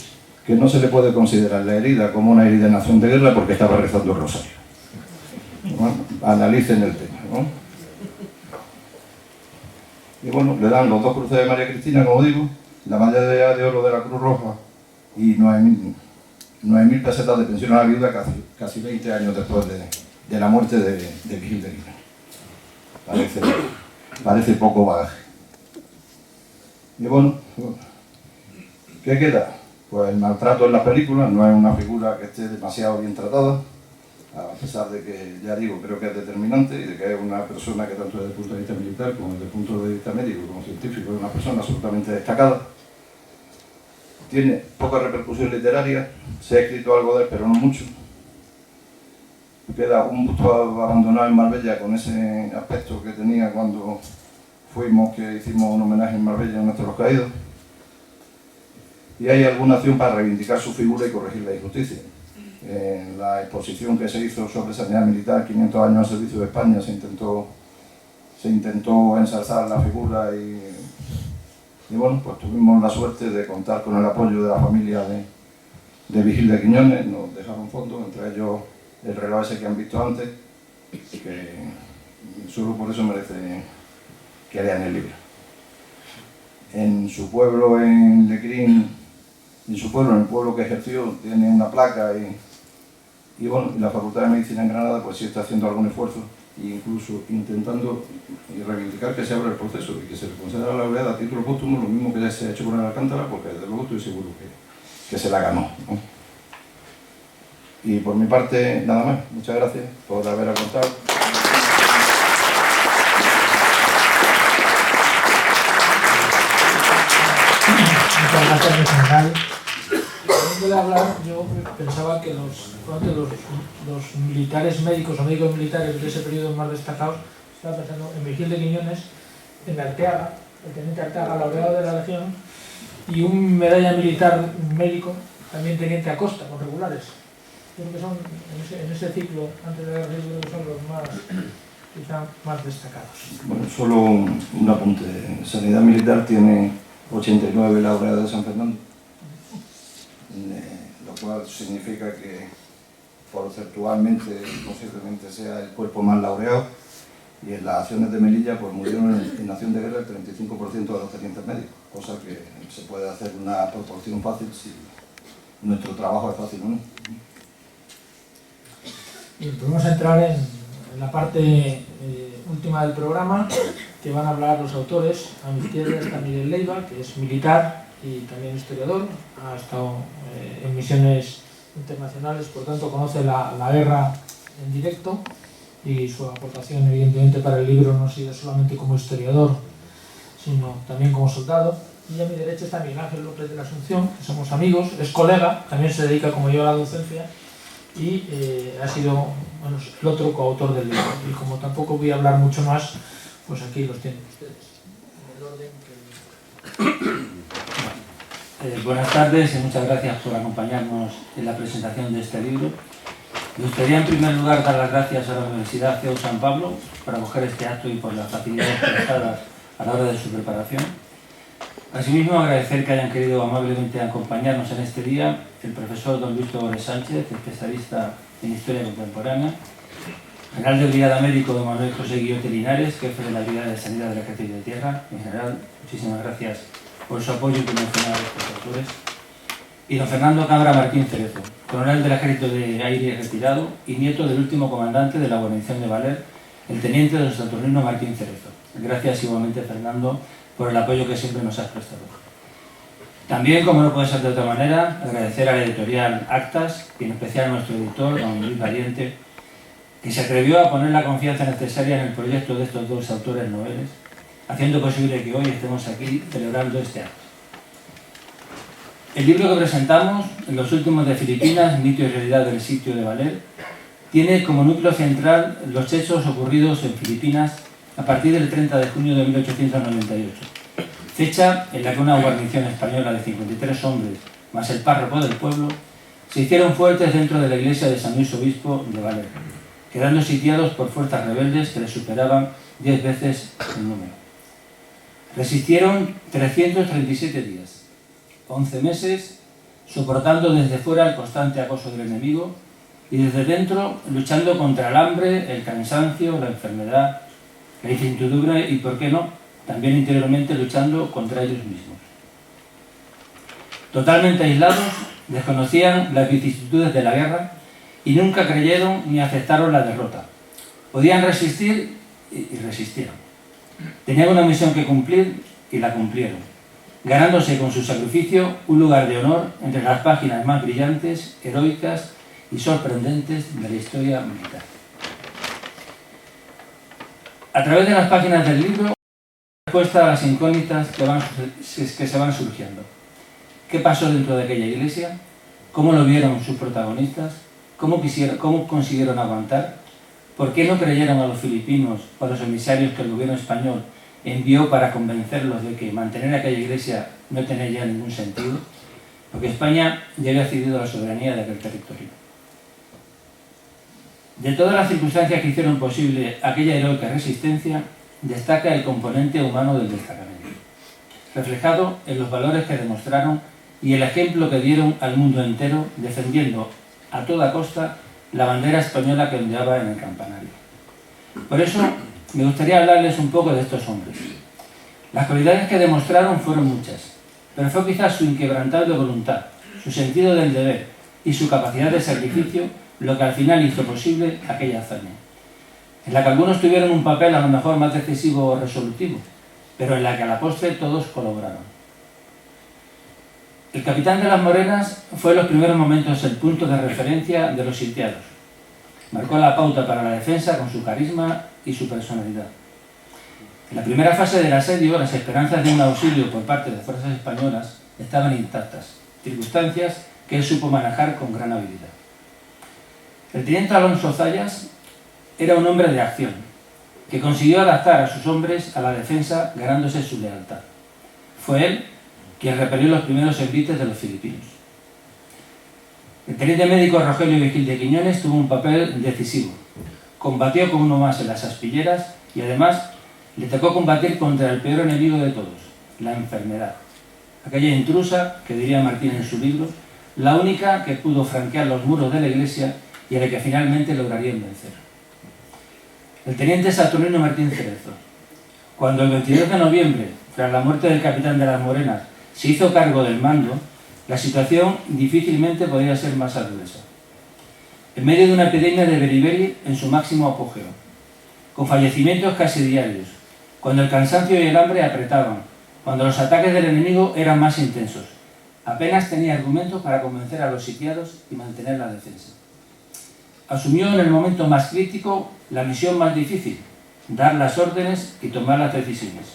que no se le puede considerar la herida como una herida en acción de guerra porque estaba rezando el rosario. Bueno, analicen el tema, ¿no? Y bueno, le dan los 2 cruces de María Cristina, como digo, la medalla de oro de la Cruz Roja y 9.000 pesetas de pensión a la viuda casi 20 años después de la muerte de Vigil de Quiñones. Parece poco bagaje. Y bueno, ¿qué queda? pues el maltrato en las películas. No es una figura que esté demasiado bien tratada, a pesar de que, ya digo, creo que es determinante y de que es una persona que tanto desde el punto de vista militar como desde el punto de vista médico como científico es una persona absolutamente destacada. Tiene poca repercusión literaria, se ha escrito algo de él, pero no mucho. Queda un busto abandonado en Marbella con ese aspecto que tenía cuando fuimos, que hicimos un homenaje en Marbella a nuestros caídos. Y hay alguna acción para reivindicar su figura y corregir la injusticia. En la exposición que se hizo sobre sanidad militar, 500 años al servicio de España, se intentó ensalzar la figura y bueno, pues tuvimos la suerte de contar con el apoyo de la familia de Vigil de Quiñones. Nos dejaron fondos, entre ellos el reloj ese que han visto antes, que solo por eso merece que lean el libro. En su pueblo, en Lecrín, en el pueblo que ejerció, tiene una placa y bueno, la Facultad de Medicina en Granada pues sí está haciendo algún esfuerzo, incluso intentando reivindicar que se abra el proceso y que se le conceda la laureada a título póstumo, lo mismo que ya se ha hecho con el Alcántara, porque desde luego estoy seguro que se la ganó, ¿no? Y por mi parte, nada más. Muchas gracias por haber aguantado. Muchas gracias, mi general. Antes de hablar, yo pensaba que los militares médicos o médicos militares de ese periodo más destacados, estaba pensando en Vigil de Quiñones, en Arteaga, el teniente Arteaga, laureado de la Legión, y un medalla militar médico, también teniente Acosta, con regulares. Creo que son, en ese ciclo, antes de la guerra civil, son los más, quizá, más destacados. Bueno, solo un apunte. Sanidad Militar tiene 89 laureados de San Fernando, lo cual significa que porcentualmente posiblemente sea el cuerpo más laureado, y en las acciones de Melilla pues murieron en acción de guerra el 35% de los tenientes médicos, cosa que se puede hacer una proporción fácil si nuestro trabajo es fácil, ¿no? Bien, pues vamos a entrar en la parte última del programa, que van a hablar los autores. A mi izquierda está Miguel Leiva, que es militar y también historiador, ha estado en misiones internacionales, por tanto conoce la guerra en directo, y su aportación evidentemente para el libro no ha sido solamente como historiador, sino también como soldado. Y a mi derecha está Miguel Ángel López de la Asunción, que somos amigos, es colega, también se dedica como yo a la docencia, y ha sido, bueno, el otro coautor del libro. Y como tampoco voy a hablar mucho más, pues aquí los tienen ustedes, en el orden que... Buenas tardes y muchas gracias por acompañarnos en la presentación de este libro. Me gustaría en primer lugar dar las gracias a la Universidad CEU San Pablo por acoger este acto y por las facilidades prestadas a la hora de su preparación. Asimismo, agradecer que hayan querido amablemente acompañarnos en este día el profesor don Luis Togores Sánchez, especialista en Historia Contemporánea, general de Brigada Médico don Manuel José Guillote Linares, jefe de la Brigada de Sanidad del Ejército de Tierra. En general, muchísimas gracias por su apoyo y por mencionar a estos autores. Y don Fernando Cámara Martín Cerezo, coronel del Ejército de Aire retirado y nieto del último comandante de la guarnición de Valer, el teniente don Saturnino Martín Cerezo. Gracias igualmente, Fernando, por el apoyo que siempre nos has prestado. También, como no puede ser de otra manera, agradecer a la editorial Actas y en especial a nuestro editor, don Luis Valiente, que se atrevió a poner la confianza necesaria en el proyecto de estos dos autores noveles, haciendo posible que hoy estemos aquí celebrando este acto. El libro que presentamos, Los últimos de Filipinas, mito y realidad del sitio de Valer, tiene como núcleo central los hechos ocurridos en Filipinas a partir del 30 de junio de 1898, fecha en la que una guarnición española de 53 hombres, más el párroco del pueblo, se hicieron fuertes dentro de la iglesia de San Luis Obispo de Valer, quedando sitiados por fuerzas rebeldes que les superaban 10 veces el número. Resistieron 337 días, 11 meses, soportando desde fuera el constante acoso del enemigo y desde dentro luchando contra el hambre, el cansancio, la enfermedad, la incertidumbre y, por qué no, también interiormente luchando contra ellos mismos. Totalmente aislados, desconocían las vicisitudes de la guerra y nunca creyeron ni aceptaron la derrota. Podían resistir y resistieron. Tenían una misión que cumplir y la cumplieron. ganándose con su sacrificio un lugar de honor entre las páginas más brillantes, heroicas y sorprendentes de la historia militar. A través de las páginas del libro, respuesta a las incógnitas que se van surgiendo. ¿Qué pasó dentro de aquella iglesia? ¿Cómo lo vieron sus protagonistas? ¿Cómo consiguieron aguantar? ¿Por qué no creyeron a los filipinos o a los emisarios que el gobierno español envió para convencerlos de que mantener aquella iglesia no tenía ya ningún sentido? Porque España ya había cedido la soberanía de aquel territorio. De todas las circunstancias que hicieron posible aquella heroica resistencia, destaca el componente humano del destacamento, reflejado en los valores que demostraron y el ejemplo que dieron al mundo entero, defendiendo a toda costa la bandera española que ondeaba en el campanario. Por eso me gustaría hablarles un poco de estos hombres. Las cualidades que demostraron fueron muchas, pero fue quizás su inquebrantable voluntad, su sentido del deber y su capacidad de sacrificio lo que al final hizo posible aquella hazaña, en la que algunos tuvieron un papel a lo mejor más decisivo o resolutivo, pero en la que a la postre todos colaboraron. El capitán de las Morenas fue en los primeros momentos el punto de referencia de los sitiados. Marcó la pauta para la defensa con su carisma y su personalidad. En la primera fase del asedio, las esperanzas de un auxilio por parte de fuerzas españolas estaban intactas, circunstancias que él supo manejar con gran habilidad. El teniente Alonso Zayas era un hombre de acción, que consiguió adaptar a sus hombres a la defensa ganándose su lealtad. Fue él quien repelió los primeros envites de los filipinos. El teniente médico Rogelio Vigil de Quiñones tuvo un papel decisivo. Combatió con uno más en las aspilleras y además le tocó combatir contra el peor enemigo de todos, la enfermedad. Aquella intrusa, que diría Martín en su libro, la única que pudo franquear los muros de la iglesia y a la que finalmente lograrían vencer. El teniente Saturnino Martín Cerezo, cuando el 22 de noviembre, tras la muerte del capitán de las Morenas, se hizo cargo del mando, la situación difícilmente podía ser más adversa. En medio de una epidemia de beriberi en su máximo apogeo, con fallecimientos casi diarios, cuando el cansancio y el hambre apretaban, cuando los ataques del enemigo eran más intensos, apenas tenía argumentos para convencer a los sitiados y mantener la defensa. Asumió en el momento más crítico la misión más difícil, dar las órdenes y tomar las decisiones.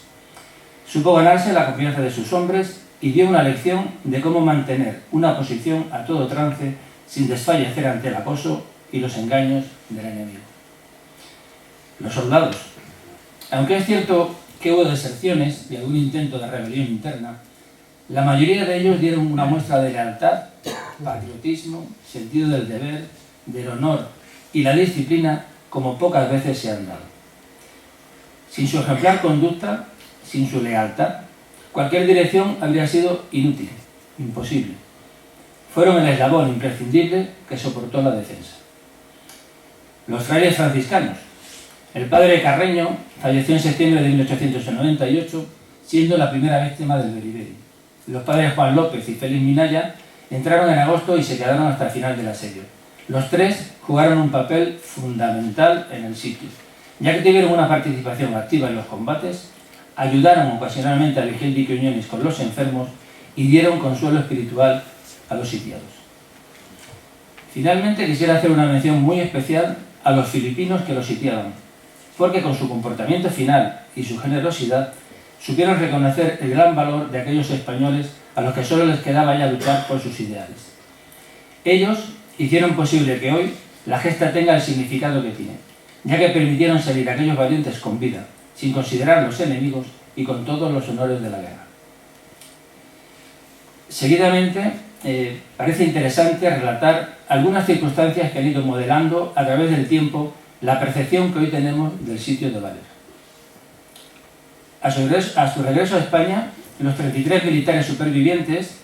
Supo ganarse la confianza de sus hombres y dio una lección de cómo mantener una posición a todo trance sin desfallecer ante el acoso y los engaños del enemigo. Los soldados. Aunque es cierto que hubo deserciones y algún intento de rebelión interna, la mayoría de ellos dieron una muestra de lealtad, patriotismo, sentido del deber, del honor y la disciplina como pocas veces se han dado. Sin su ejemplar conducta, sin su lealtad, cualquier dirección habría sido inútil, imposible. Fueron el eslabón imprescindible que soportó la defensa. Los frailes franciscanos. El padre Carreño falleció en septiembre de 1898, siendo la primera víctima del beriberi. Los padres Juan López y Félix Minaya entraron en agosto y se quedaron hasta el final del asedio. Los tres jugaron un papel fundamental en el sitio, ya que tuvieron una participación activa en los combates, ayudaron ocasionalmente a Vigil de Quiñones con los enfermos y dieron consuelo espiritual a los sitiados. Finalmente quisiera hacer una mención muy especial a los filipinos que los sitiaban, porque con su comportamiento final y su generosidad supieron reconocer el gran valor de aquellos españoles a los que solo les quedaba ya luchar por sus ideales. Ellos hicieron posible que hoy la gesta tenga el significado que tiene, ya que permitieron salir a aquellos valientes con vida, sin considerar los enemigos y con todos los honores de la guerra. Seguidamente, parece interesante relatar algunas circunstancias que han ido modelando a través del tiempo la percepción que hoy tenemos del sitio de Valera. A su regreso a España, los 33 militares supervivientes,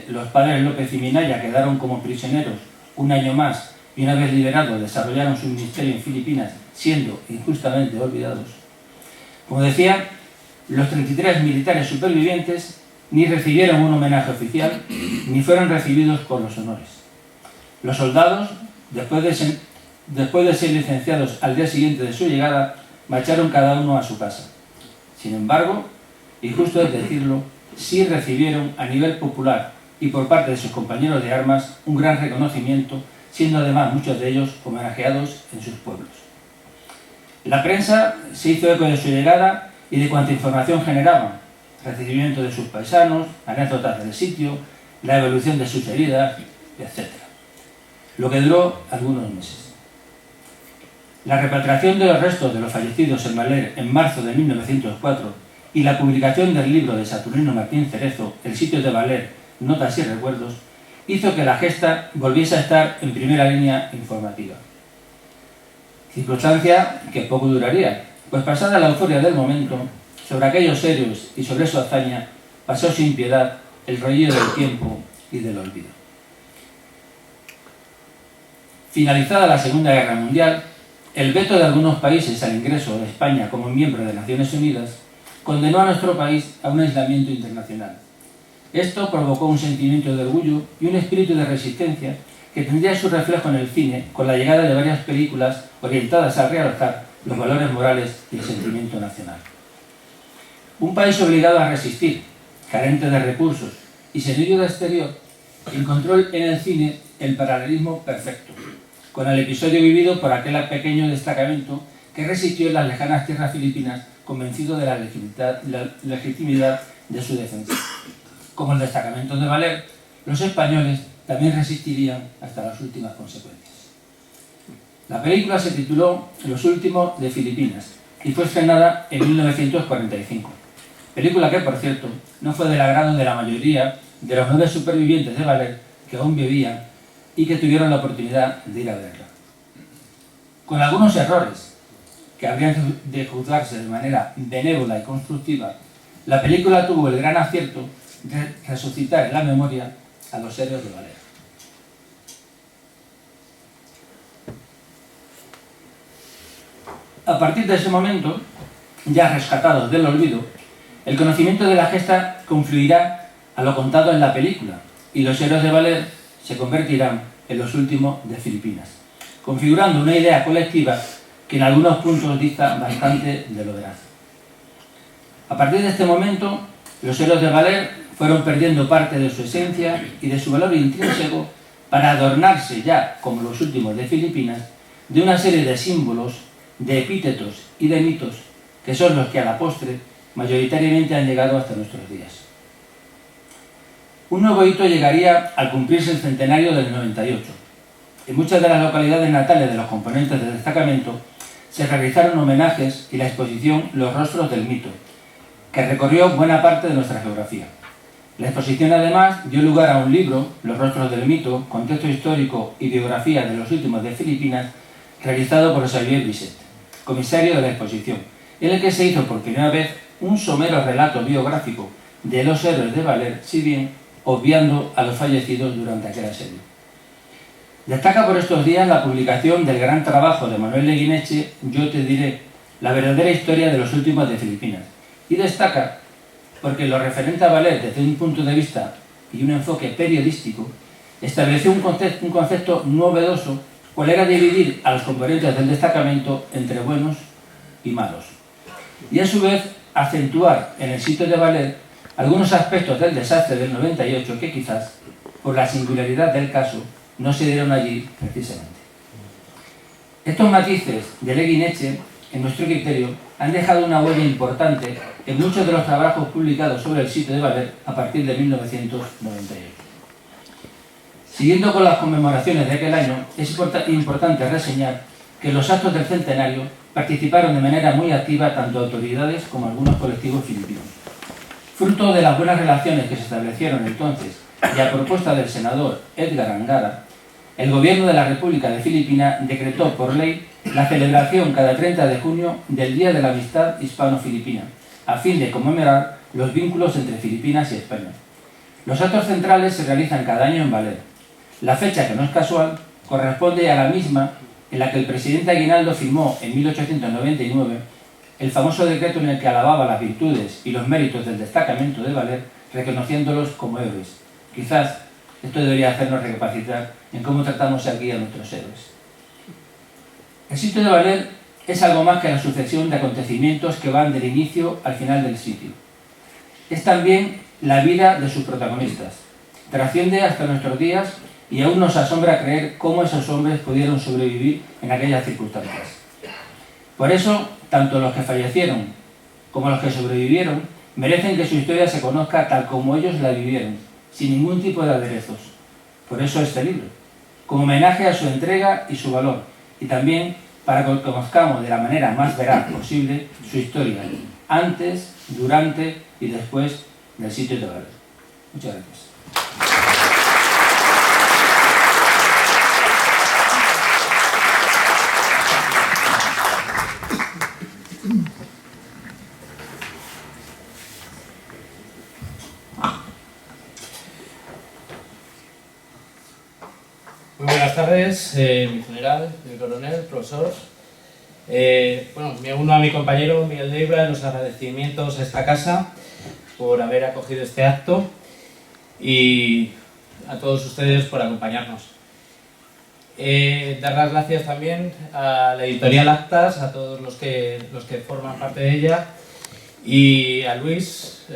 los padres López y Minaya, quedaron como prisioneros un año más y una vez liberados desarrollaron su ministerio en Filipinas, siendo injustamente olvidados. Como decía, los 33 militares supervivientes ni recibieron un homenaje oficial, ni fueron recibidos con los honores. Los soldados, después de ser licenciados al día siguiente de su llegada, marcharon cada uno a su casa. Sin embargo, y justo es decirlo, sí recibieron a nivel popular y por parte de sus compañeros de armas un gran reconocimiento, siendo además muchos de ellos homenajeados en sus pueblos. La prensa se hizo eco de su llegada y de cuanta información generaban: recibimiento de sus paisanos, anécdotas del sitio, la evolución de sus heridas, etc. Lo que duró algunos meses. La repatriación de los restos de los fallecidos en Valer en marzo de 1904 y la publicación del libro de Saturnino Martín Cerezo, El sitio de Valer, notas y recuerdos, hizo que la gesta volviese a estar en primera línea informativa. Circunstancia que poco duraría, pues pasada la euforia del momento, sobre aquellos héroes y sobre su hazaña pasó sin piedad el rollo del tiempo y del olvido. Finalizada la Segunda Guerra Mundial, el veto de algunos países al ingreso de España como miembro de Naciones Unidas condenó a nuestro país a un aislamiento internacional. Esto provocó un sentimiento de orgullo y un espíritu de resistencia que tendría su reflejo en el cine con la llegada de varias películas orientadas a realzar los valores morales y el sentimiento nacional. Un país obligado a resistir, carente de recursos y sin ayuda exterior, encontró en el cine el paralelismo perfecto, con el episodio vivido por aquel pequeño destacamento que resistió en las lejanas tierras filipinas, convencido de la legitimidad de su defensa. Como el destacamento de Valer, los españoles también resistirían hasta las últimas consecuencias. La película se tituló Los últimos de Filipinas y fue estrenada en 1945. Película que, por cierto, no fue del agrado de la mayoría de los 9 supervivientes de Valer que aún vivían y que tuvieron la oportunidad de ir a verla. Con algunos errores que habrían de juzgarse de manera benévola y constructiva, la película tuvo el gran acierto de resucitar en la memoria a los héroes de Valer. A partir de ese momento, ya rescatados del olvido, el conocimiento de la gesta confluirá a lo contado en la película y los héroes de Valer se convertirán en los últimos de Filipinas, configurando una idea colectiva que en algunos puntos dista bastante de lo veraz. A partir de este momento, los héroes de Valer fueron perdiendo parte de su esencia y de su valor intrínseco para adornarse ya, como los últimos de Filipinas, de una serie de símbolos, de epítetos y de mitos que son los que a la postre mayoritariamente han llegado hasta nuestros días. Un nuevo hito llegaría al cumplirse el centenario del 98. En muchas de las localidades natales de los componentes del destacamento se realizaron homenajes y la exposición Los rostros del mito, que recorrió buena parte de nuestra geografía. La exposición además dio lugar a un libro, Los rostros del mito, contexto histórico y biografía de los últimos de Filipinas, realizado por Xavier Bisset, comisario de la exposición, en el que se hizo por primera vez un somero relato biográfico de los héroes de Valer, si bien obviando a los fallecidos durante aquel asedio. Destaca por estos días la publicación del gran trabajo de Manuel de Guineche, Yo te diré, la verdadera historia de los últimos de Filipinas, y destaca porque en lo referente a Valer desde un punto de vista y un enfoque periodístico, estableció un concepto novedoso, cual era dividir a los componentes del destacamento entre buenos y malos, y a su vez acentuar en el sitio de Valer algunos aspectos del desastre del 98 que quizás, por la singularidad del caso, no se dieron allí precisamente. Estos matices de Leguineche, en nuestro criterio, han dejado una huella importante en muchos de los trabajos publicados sobre el sitio de Valer a partir de 1998. Siguiendo con las conmemoraciones de aquel año, es importante reseñar que en los actos del centenario participaron de manera muy activa tanto autoridades como algunos colectivos filipinos. Fruto de las buenas relaciones que se establecieron entonces y a propuesta del senador Edgar Angara, el gobierno de la República de Filipinas decretó por ley la celebración cada 30 de junio del Día de la Amistad Hispano-Filipina, a fin de conmemorar los vínculos entre Filipinas y España. Los actos centrales se realizan cada año en Valer. La fecha, que no es casual, corresponde a la misma en la que el presidente Aguinaldo firmó en 1899 el famoso decreto en el que alababa las virtudes y los méritos del destacamento de Valer, reconociéndolos como héroes. Quizás esto debería hacernos recapacitar en cómo tratamos aquí a nuestros héroes. El sitio de Valer es algo más que la sucesión de acontecimientos que van del inicio al final del sitio. Es también la vida de sus protagonistas. Trasciende hasta nuestros días y aún nos asombra creer cómo esos hombres pudieron sobrevivir en aquellas circunstancias. Por eso, tanto los que fallecieron como los que sobrevivieron merecen que su historia se conozca tal como ellos la vivieron, sin ningún tipo de aderezos. Por eso este libro, como homenaje a su entrega y su valor, y también para que conozcamos de la manera más veraz posible su historia, antes, durante y después del sitio de Valer. Muchas gracias. Muy buenas tardes, mi general, mi coronel, profesor. Bueno, me uno a mi compañero Miguel de Ibra en los agradecimientos a esta casa por haber acogido este acto y a todos ustedes por acompañarnos. Dar las gracias también a la editorial Actas, a todos los que forman parte de ella, y a Luis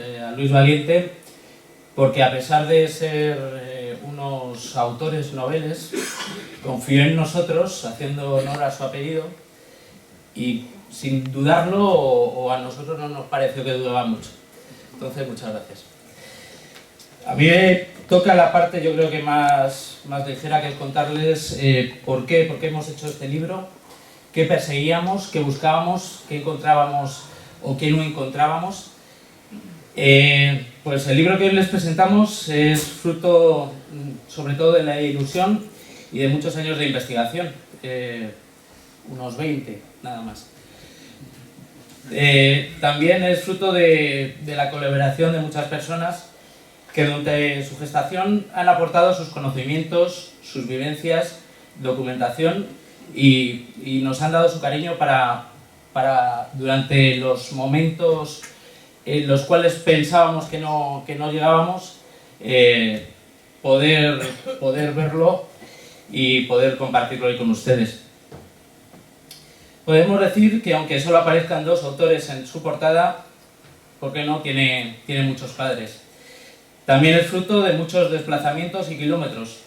Valiente, porque a pesar de ser unos autores noveles, confió en nosotros, haciendo honor a su apellido, y sin dudarlo, o a nosotros no nos pareció que dudaba mucho. Entonces, muchas gracias. A mí me toca la parte, yo creo que más ligera, que es contarles por qué hemos hecho este libro, qué perseguíamos, qué buscábamos, qué encontrábamos o qué no encontrábamos. Pues el libro que hoy les presentamos es fruto sobre todo de la ilusión y de muchos años de investigación, unos 20 nada más. También es fruto de la colaboración de muchas personas que durante su gestación han aportado sus conocimientos, sus vivencias, documentación y nos han dado su cariño para durante los momentos en los cuales pensábamos que no llegábamos, poder verlo y poder compartirlo hoy con ustedes. Podemos decir que aunque solo aparezcan dos autores en su portada, ¿por qué no? Tiene muchos padres. También es fruto de muchos desplazamientos y kilómetros,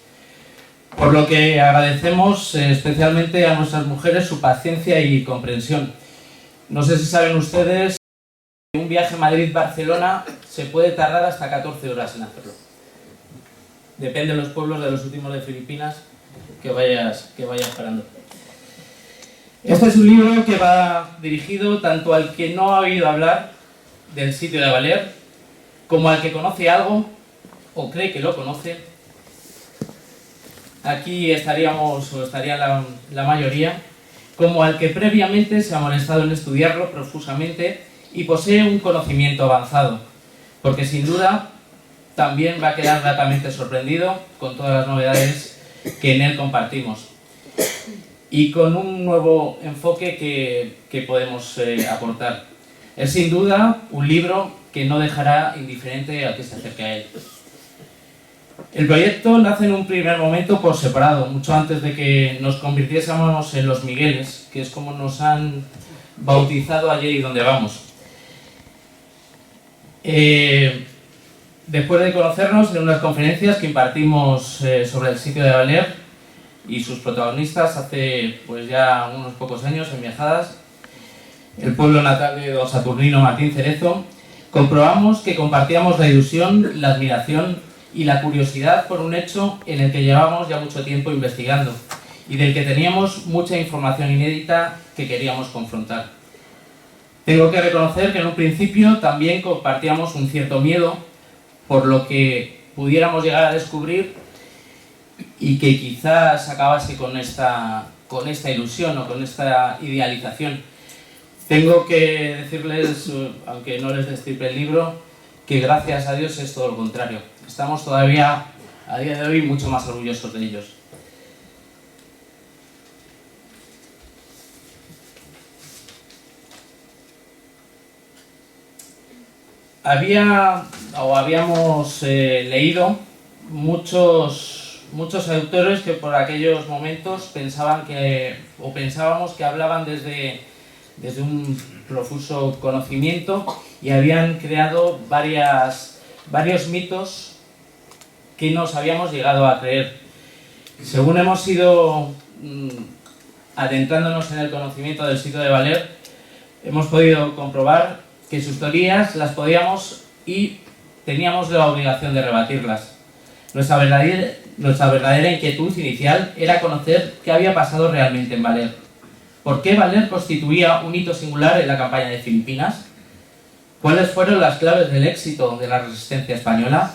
por lo que agradecemos especialmente a nuestras mujeres su paciencia y comprensión. No sé si saben ustedes que un viaje Madrid-Barcelona se puede tardar hasta 14 horas en hacerlo. Depende de los pueblos de los últimos de Filipinas que vayas parando. Este es un libro que va dirigido tanto al que no ha oído hablar del sitio de Valer, como al que conoce algo o cree que lo conoce. Aquí estaríamos, o estaría la mayoría, como al que previamente se ha molestado en estudiarlo profusamente y posee un conocimiento avanzado, porque sin duda también va a quedar gratamente sorprendido con todas las novedades que en él compartimos y con un nuevo enfoque que podemos aportar. Es sin duda un libro que no dejará indiferente al que se acerque a él. El proyecto nace en un primer momento por separado, mucho antes de que nos convirtiésemos en los Migueles, que es como nos han bautizado allí donde vamos. Después de conocernos en unas conferencias que impartimos sobre el sitio de Valer y sus protagonistas hace pues ya unos pocos años en Viajadas, el pueblo natal de don Saturnino Martín Cerezo, comprobamos que compartíamos la ilusión, la admiración y la curiosidad por un hecho en el que llevábamos ya mucho tiempo investigando y del que teníamos mucha información inédita que queríamos confrontar. Tengo que reconocer que en un principio también compartíamos un cierto miedo por lo que pudiéramos llegar a descubrir y que quizás acabase con esta ilusión o con esta idealización. Tengo que decirles, aunque no les destripe el libro, que gracias a Dios es todo lo contrario. Estamos todavía, a día de hoy, mucho más orgullosos de ellos. Habíamos leído muchos autores que por aquellos momentos pensábamos que hablaban desde un profuso conocimiento y habían creado varias varios mitos que nos habíamos llegado a creer. Según hemos ido adentrándonos en el conocimiento del sitio de Valer, hemos podido comprobar que sus teorías las podíamos y teníamos la obligación de rebatirlas. Nuestra verdadera inquietud inicial era conocer qué había pasado realmente en Valer. ¿Por qué Valer constituía un hito singular en la campaña de Filipinas? ¿Cuáles fueron las claves del éxito de la resistencia española?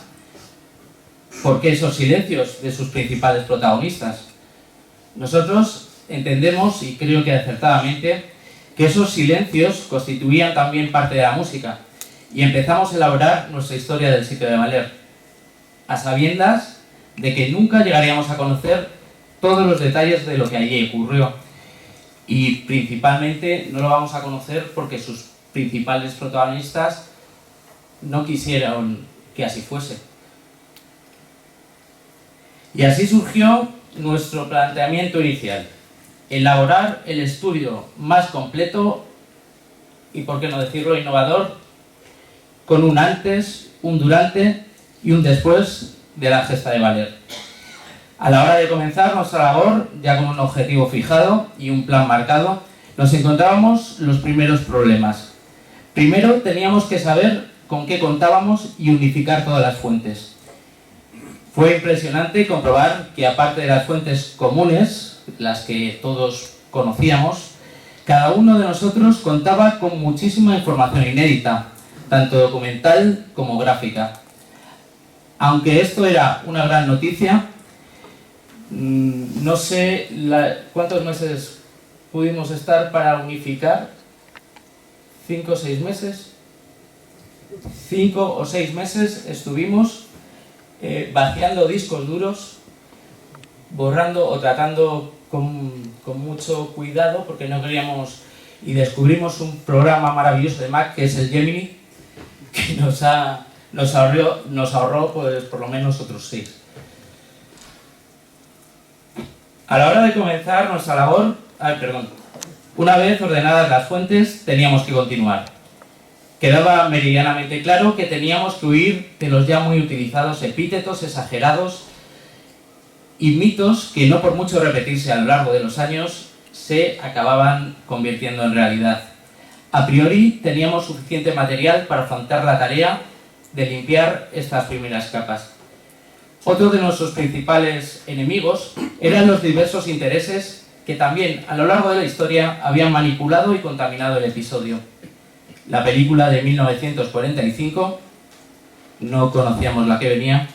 ¿Por qué esos silencios de sus principales protagonistas? Nosotros entendemos, y creo que acertadamente, que esos silencios constituían también parte de la música, y empezamos a elaborar nuestra historia del sitio de Valer, a sabiendas de que nunca llegaríamos a conocer todos los detalles de lo que allí ocurrió, y principalmente no lo vamos a conocer porque sus principales protagonistas no quisieron que así fuese. Y así surgió nuestro planteamiento inicial: elaborar el estudio más completo y, por qué no decirlo, innovador, con un antes, un durante y un después de la gesta de Valer. A la hora de comenzar nuestra labor, ya con un objetivo fijado y un plan marcado, nos encontrábamos los primeros problemas. Primero teníamos que saber con qué contábamos y unificar todas las fuentes. Fue impresionante comprobar que, aparte de las fuentes comunes, las que todos conocíamos, cada uno de nosotros contaba con muchísima información inédita, tanto documental como gráfica. Aunque esto era una gran noticia, no sé cuántos meses pudimos estar para unificar. 5 o 6 meses. 5 o 6 meses estuvimos vaciando discos duros, borrando o tratando con mucho cuidado, porque no queríamos, y descubrimos un programa maravilloso de Mac que es el Gemini, que nos ahorró pues, por lo menos otros 6. A la hora de comenzar nuestra labor, una vez ordenadas las fuentes, teníamos que continuar. Quedaba meridianamente claro que teníamos que huir de los ya muy utilizados epítetos exagerados y mitos que, no por mucho repetirse a lo largo de los años, se acababan convirtiendo en realidad. A priori teníamos suficiente material para afrontar la tarea de limpiar estas primeras capas. Otro de nuestros principales enemigos eran los diversos intereses que también a lo largo de la historia habían manipulado y contaminado el episodio. La película de 1945, no conocíamos la que venía,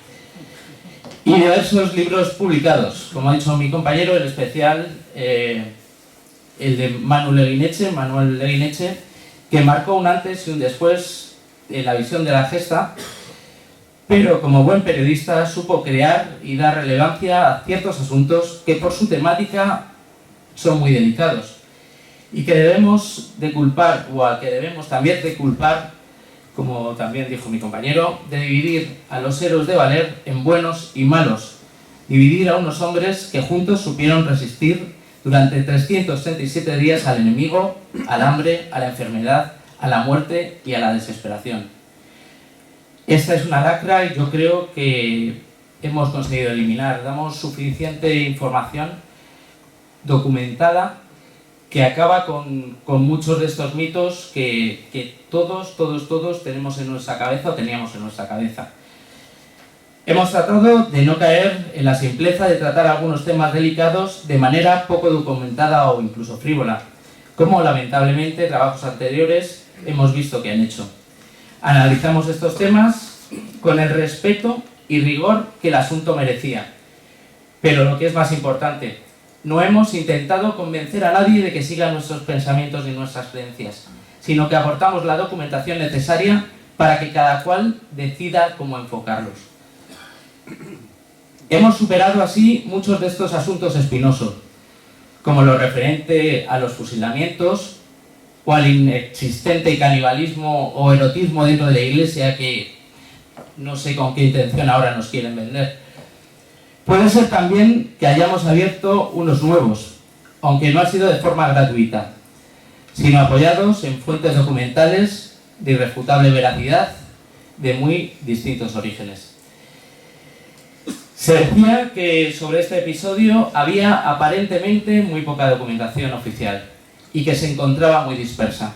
y diversos libros publicados, como ha dicho mi compañero, en especial el de Manuel Leguineche, que marcó un antes y un después en la visión de la gesta, pero como buen periodista supo crear y dar relevancia a ciertos asuntos que por su temática son muy delicados y que debemos de culpar, o al que debemos también de culpar, como también dijo mi compañero, de dividir a los héroes de Valer en buenos y malos, dividir a unos hombres que juntos supieron resistir durante 337 días al enemigo, al hambre, a la enfermedad, a la muerte y a la desesperación. Esta es una lacra y yo creo que hemos conseguido eliminar. Damos suficiente información documentada que acaba con muchos de estos mitos que todos tenemos en nuestra cabeza o teníamos en nuestra cabeza. Hemos tratado de no caer en la simpleza de tratar algunos temas delicados de manera poco documentada o incluso frívola, como lamentablemente trabajos anteriores hemos visto que han hecho. Analizamos estos temas con el respeto y rigor que el asunto merecía. Pero lo que es más importante, no hemos intentado convencer a nadie de que siga nuestros pensamientos y nuestras creencias, sino que aportamos la documentación necesaria para que cada cual decida cómo enfocarlos. Hemos superado así muchos de estos asuntos espinosos, como lo referente a los fusilamientos o al inexistente canibalismo o erotismo dentro de la Iglesia, que no sé con qué intención ahora nos quieren vender. Puede ser también que hayamos abierto unos nuevos, aunque no ha sido de forma gratuita, sino apoyados en fuentes documentales de irrefutable veracidad de muy distintos orígenes. Se decía que sobre este episodio había aparentemente muy poca documentación oficial y que se encontraba muy dispersa.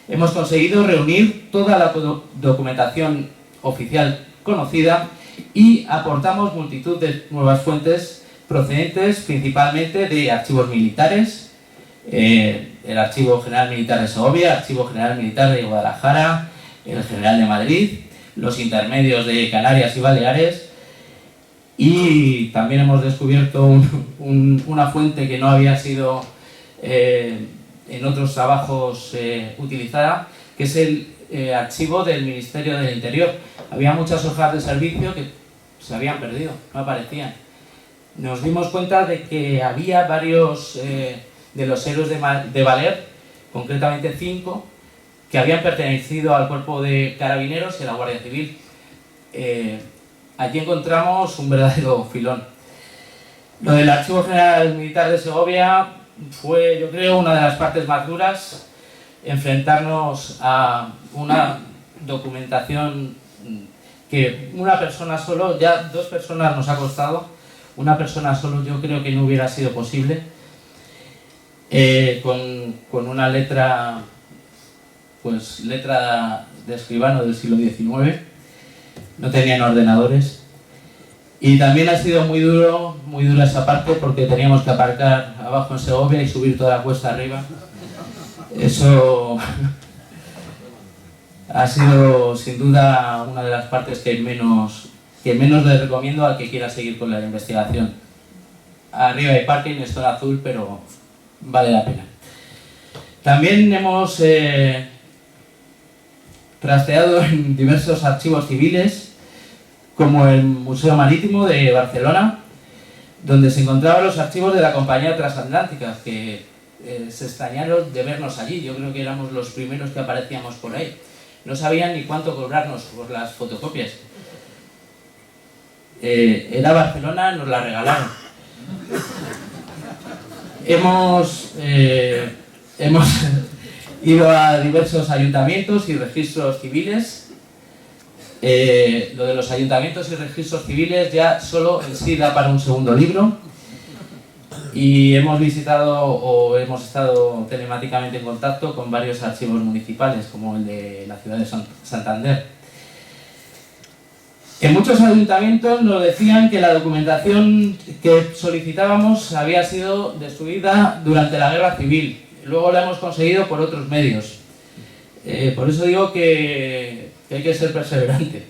Hemos conseguido reunir toda la documentación oficial conocida y aportamos multitud de nuevas fuentes procedentes principalmente de archivos militares, el Archivo General Militar de Segovia, el Archivo General Militar de Guadalajara, el General de Madrid, los intermedios de Canarias y Baleares, y también hemos descubierto una fuente que no había sido en otros trabajos utilizada, que es el archivo del Ministerio del Interior. Había muchas hojas de servicio que se habían perdido, no aparecían. Nos dimos cuenta de que había varios de los héroes de Valer, concretamente 5, que habían pertenecido al Cuerpo de Carabineros y a la Guardia Civil. Allí encontramos un verdadero filón. Lo del Archivo General Militar de Segovia fue, yo creo, una de las partes más duras, enfrentarnos a una documentación que una persona solo, ya 2 personas nos ha costado, una persona solo yo creo que no hubiera sido posible, con una letra, pues letra de escribano del siglo XIX, no tenían ordenadores. Y también ha sido muy dura esa parte, porque teníamos que aparcar abajo en Segovia y subir toda la cuesta arriba. Eso ha sido sin duda una de las partes que menos le recomiendo al que quiera seguir con la investigación. Arriba hay parking, es zona azul, pero vale la pena. También hemos trasteado en diversos archivos civiles, como el Museo Marítimo de Barcelona, donde se encontraban los archivos de la Compañía Transatlántica, que se extrañaron de vernos allí. Yo creo que éramos los primeros que aparecíamos por ahí. No sabían ni cuánto cobrarnos por las fotocopias. Era Barcelona, nos la regalaron. Hemos ido a diversos ayuntamientos y registros civiles. Lo de los ayuntamientos y registros civiles ya solo en sí da para un segundo libro, y hemos visitado o hemos estado telemáticamente en contacto con varios archivos municipales, como el de la ciudad de Santander. En muchos ayuntamientos nos decían que la documentación que solicitábamos había sido destruida durante la Guerra Civil. Luego la hemos conseguido por otros medios. Por eso digo que hay que ser perseverante.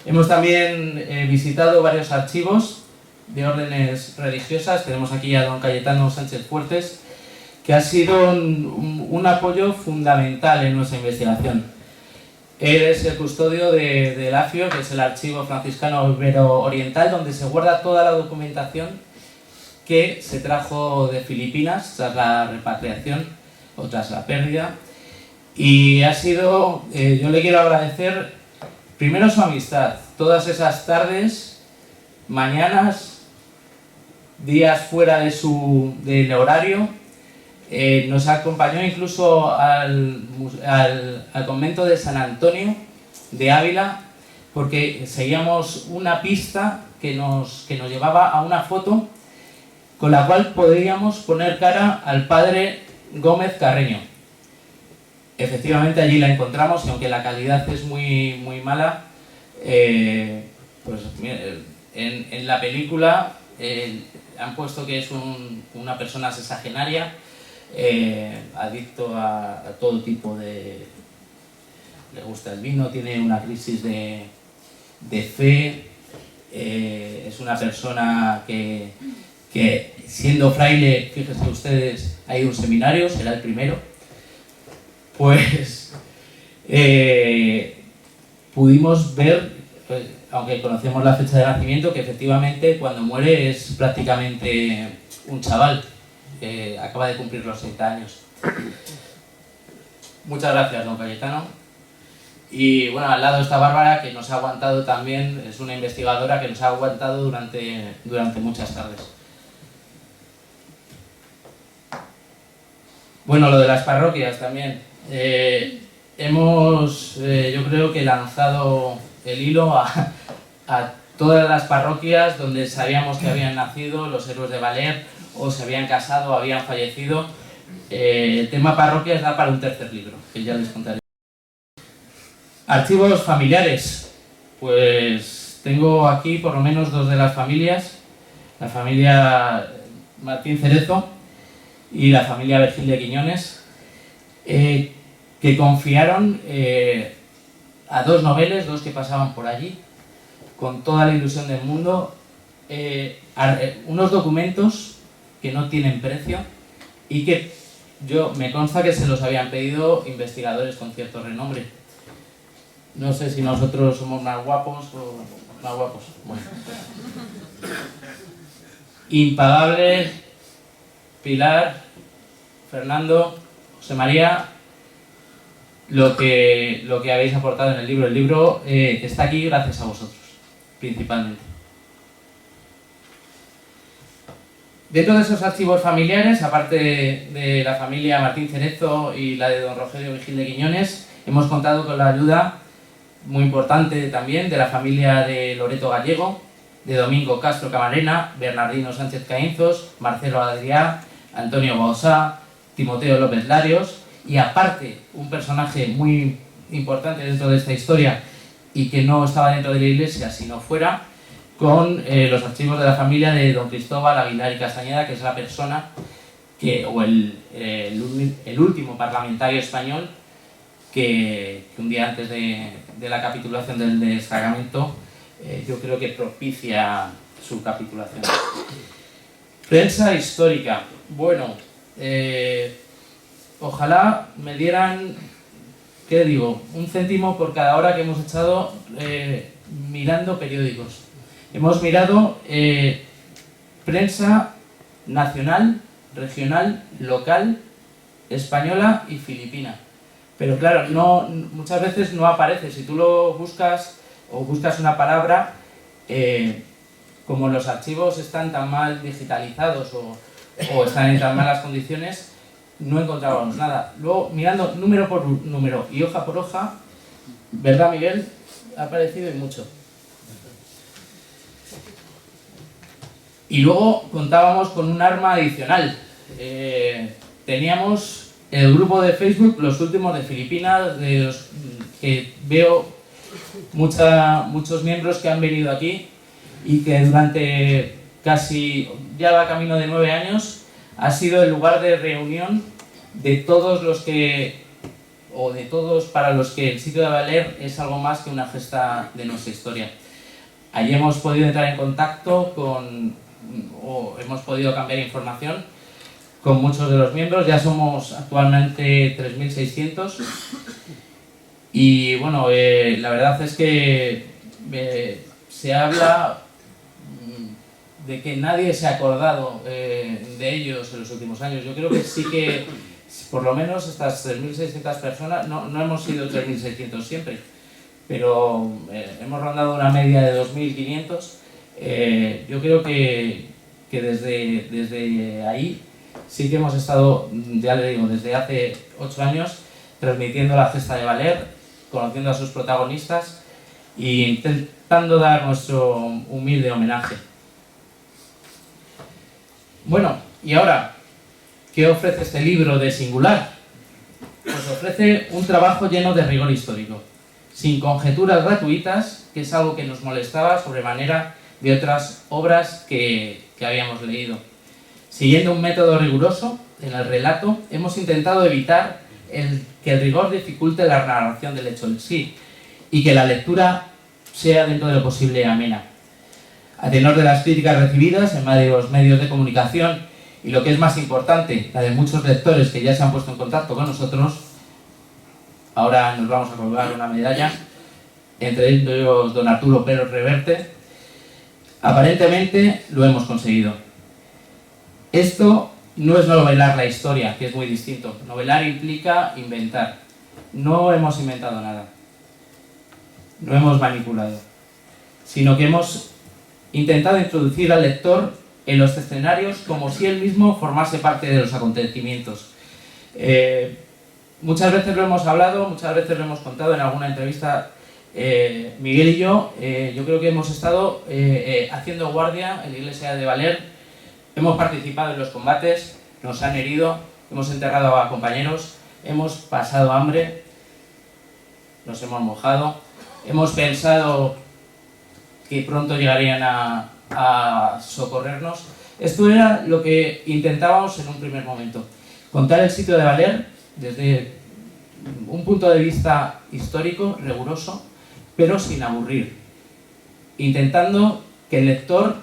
Hemos también visitado varios archivos de órdenes religiosas. Tenemos aquí a don Cayetano Sánchez Fuertes, que ha sido un apoyo fundamental en nuestra investigación. Él es el custodio del AFIO, que es el Archivo Franciscano Ibero Oriental, donde se guarda toda la documentación que se trajo de Filipinas tras la repatriación o tras la pérdida. Y ha sido, yo le quiero agradecer primero su amistad, todas esas tardes, mañanas, días fuera del horario. Nos acompañó incluso al convento de San Antonio de Ávila, porque seguíamos una pista que nos llevaba a una foto con la cual podríamos poner cara al padre Gómez Carreño. Efectivamente allí la encontramos, y aunque la calidad es muy mala, pues en la película han puesto que es una persona sexagenaria, adicto a todo tipo de... le gusta el vino, tiene una crisis de fe, es una persona que siendo fraile, fíjense ustedes, ha ido a un seminario, será el primero. Pues pudimos ver, aunque conocemos la fecha de nacimiento, que efectivamente cuando muere es prácticamente un chaval, acaba de cumplir los 30 años. Muchas gracias, don Cayetano. Y bueno, al lado está Bárbara, que nos ha aguantado también, es una investigadora que nos ha aguantado durante muchas tardes. Bueno, lo de las parroquias también. hemos, yo creo que lanzado el hilo a todas las parroquias donde sabíamos que habían nacido los héroes de Valer, o se habían casado o habían fallecido. El tema parroquias da para un tercer libro, que ya les contaré. Archivos familiares. Pues tengo aquí por lo menos dos de las familias. La familia Martín Cerezo y la familia Virgilio Quiñones, que confiaron a dos noveles, dos que pasaban por allí, con toda la ilusión del mundo, unos documentos que no tienen precio y que me consta que se los habían pedido investigadores con cierto renombre. No sé si nosotros somos más guapos o más guapos. Bueno. Impagable, Pilar, Fernando, José María, lo que habéis aportado en el libro. El libro está aquí gracias a vosotros, principalmente. Dentro de esos archivos familiares, aparte de la familia Martín Cerezo y la de don Rogelio Virgilio Quiñones, hemos contado con la ayuda muy importante también de la familia de Loreto Gallego, de Domingo Castro Camarena, Bernardino Sánchez Caínzos, Marcelo Adrià, Antonio Bausá, Timoteo López Larios, y aparte un personaje muy importante dentro de esta historia y que no estaba dentro de la iglesia sino fuera, con los archivos de la familia de don Cristóbal Aguilar y Castañeda, que es la persona o el último parlamentario español que un día antes de la capitulación del destacamento yo creo que propicia su capitulación. Prensa histórica. Bueno, ojalá me dieran, ¿qué digo?, un céntimo por cada hora que hemos echado mirando periódicos. Hemos mirado prensa nacional, regional, local, española y filipina. Pero claro, muchas veces no aparece. Si tú lo buscas o buscas una palabra, como los archivos están tan mal digitalizados o están en tan malas condiciones, no encontrábamos nada. Luego, mirando número por número y hoja por hoja, ¿verdad, Miguel? Ha aparecido y mucho. Y luego contábamos con un arma adicional. Teníamos el grupo de Facebook, los últimos de Filipinas, de los que veo muchos miembros que han venido aquí y que durante casi, ya va camino de 9 años, ha sido el lugar de reunión de todos los que, o de todos para los que el sitio de Valer es algo más que una gesta de nuestra historia. Allí hemos podido entrar en contacto o hemos podido cambiar información con muchos de los miembros. Ya somos actualmente 3.600 y bueno, la verdad es que se habla de que nadie se ha acordado de ellos en los últimos años. Yo creo que sí que por lo menos estas 3.600 personas, no hemos sido 3.600 siempre, pero hemos rondado una media de 2.500. Yo creo que desde ahí sí que hemos estado, ya le digo, desde hace 8 años transmitiendo la gesta de Valer, conociendo a sus protagonistas e intentando dar nuestro humilde homenaje. Bueno, y ahora, ¿qué ofrece este libro de singular? Pues ofrece un trabajo lleno de rigor histórico, sin conjeturas gratuitas, que es algo que nos molestaba sobremanera de otras obras que habíamos leído. Siguiendo un método riguroso en el relato, hemos intentado evitar que el rigor dificulte la narración del hecho en sí y que la lectura sea dentro de lo posible amena. A tenor de las críticas recibidas en varios medios de comunicación y lo que es más importante, la de muchos lectores que ya se han puesto en contacto con nosotros, ahora nos vamos a colgar una medalla, entre ellos don Arturo Pérez Reverte, aparentemente lo hemos conseguido. Esto no es novelar la historia, que es muy distinto. Novelar implica inventar. No hemos inventado nada. No hemos manipulado. Sino que hemos intentado introducir al lector en los escenarios como si él mismo formase parte de los acontecimientos. Muchas veces lo hemos hablado, muchas veces lo hemos contado en alguna entrevista, Miguel y yo creo que hemos estado haciendo guardia en la iglesia de Valer, hemos participado en los combates, nos han herido, hemos enterrado a compañeros, hemos pasado hambre, nos hemos mojado, hemos pensado que pronto llegarían a socorrernos. Esto era lo que intentábamos en un primer momento, contar el sitio de Valer desde un punto de vista histórico, riguroso, pero sin aburrir, intentando que el lector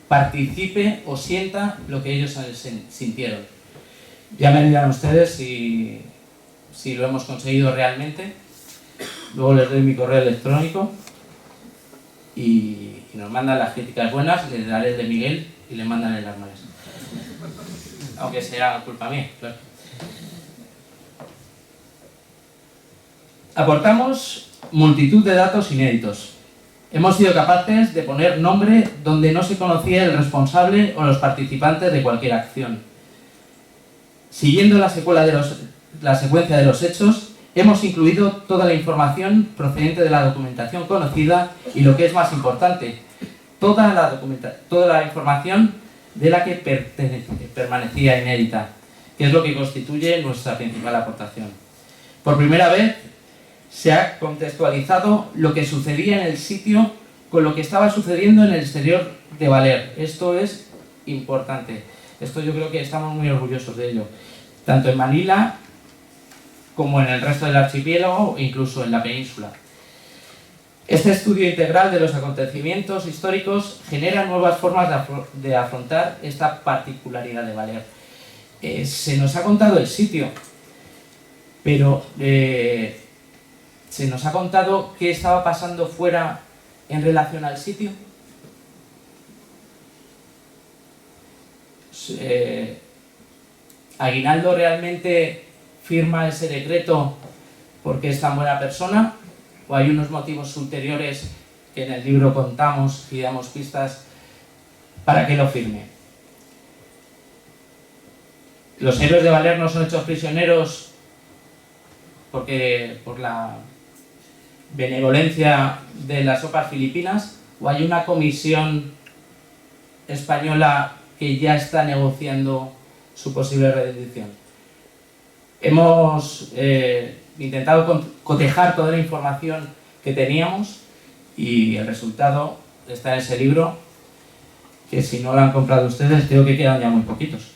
participe o sienta lo que ellos sintieron. Ya me dirán ustedes si lo hemos conseguido realmente. Luego les doy mi correo electrónico y nos mandan las críticas buenas, les daré el de Miguel y le mandan el armario. Aunque sea culpa mía, claro. Aportamos multitud de datos inéditos. Hemos sido capaces de poner nombre donde no se conocía el responsable o los participantes de cualquier acción. Siguiendo la secuencia de los hechos, hemos incluido toda la información procedente de la documentación conocida y, lo que es más importante, toda la información de la que permanecía inédita, que es lo que constituye nuestra principal aportación. Por primera vez se ha contextualizado lo que sucedía en el sitio con lo que estaba sucediendo en el exterior de Valer. Esto es importante. Esto yo creo que estamos muy orgullosos de ello, tanto en Manila como en el resto del archipiélago e incluso en la península. Este estudio integral de los acontecimientos históricos genera nuevas formas de afrontar esta particularidad de Valer. Se nos ha contado el sitio, pero se nos ha contado qué estaba pasando fuera en relación al sitio. ¿Aguinaldo realmente firma ese decreto porque es tan buena persona? ¿O hay unos motivos ulteriores que en el libro contamos y damos pistas para que lo firme? ¿Los héroes de Valer no son hechos prisioneros por la benevolencia de las tropas filipinas? ¿O hay una comisión española que ya está negociando su posible redención? Hemos intentado cotejar toda la información que teníamos y el resultado está en ese libro, que si no lo han comprado ustedes creo que quedan ya muy poquitos.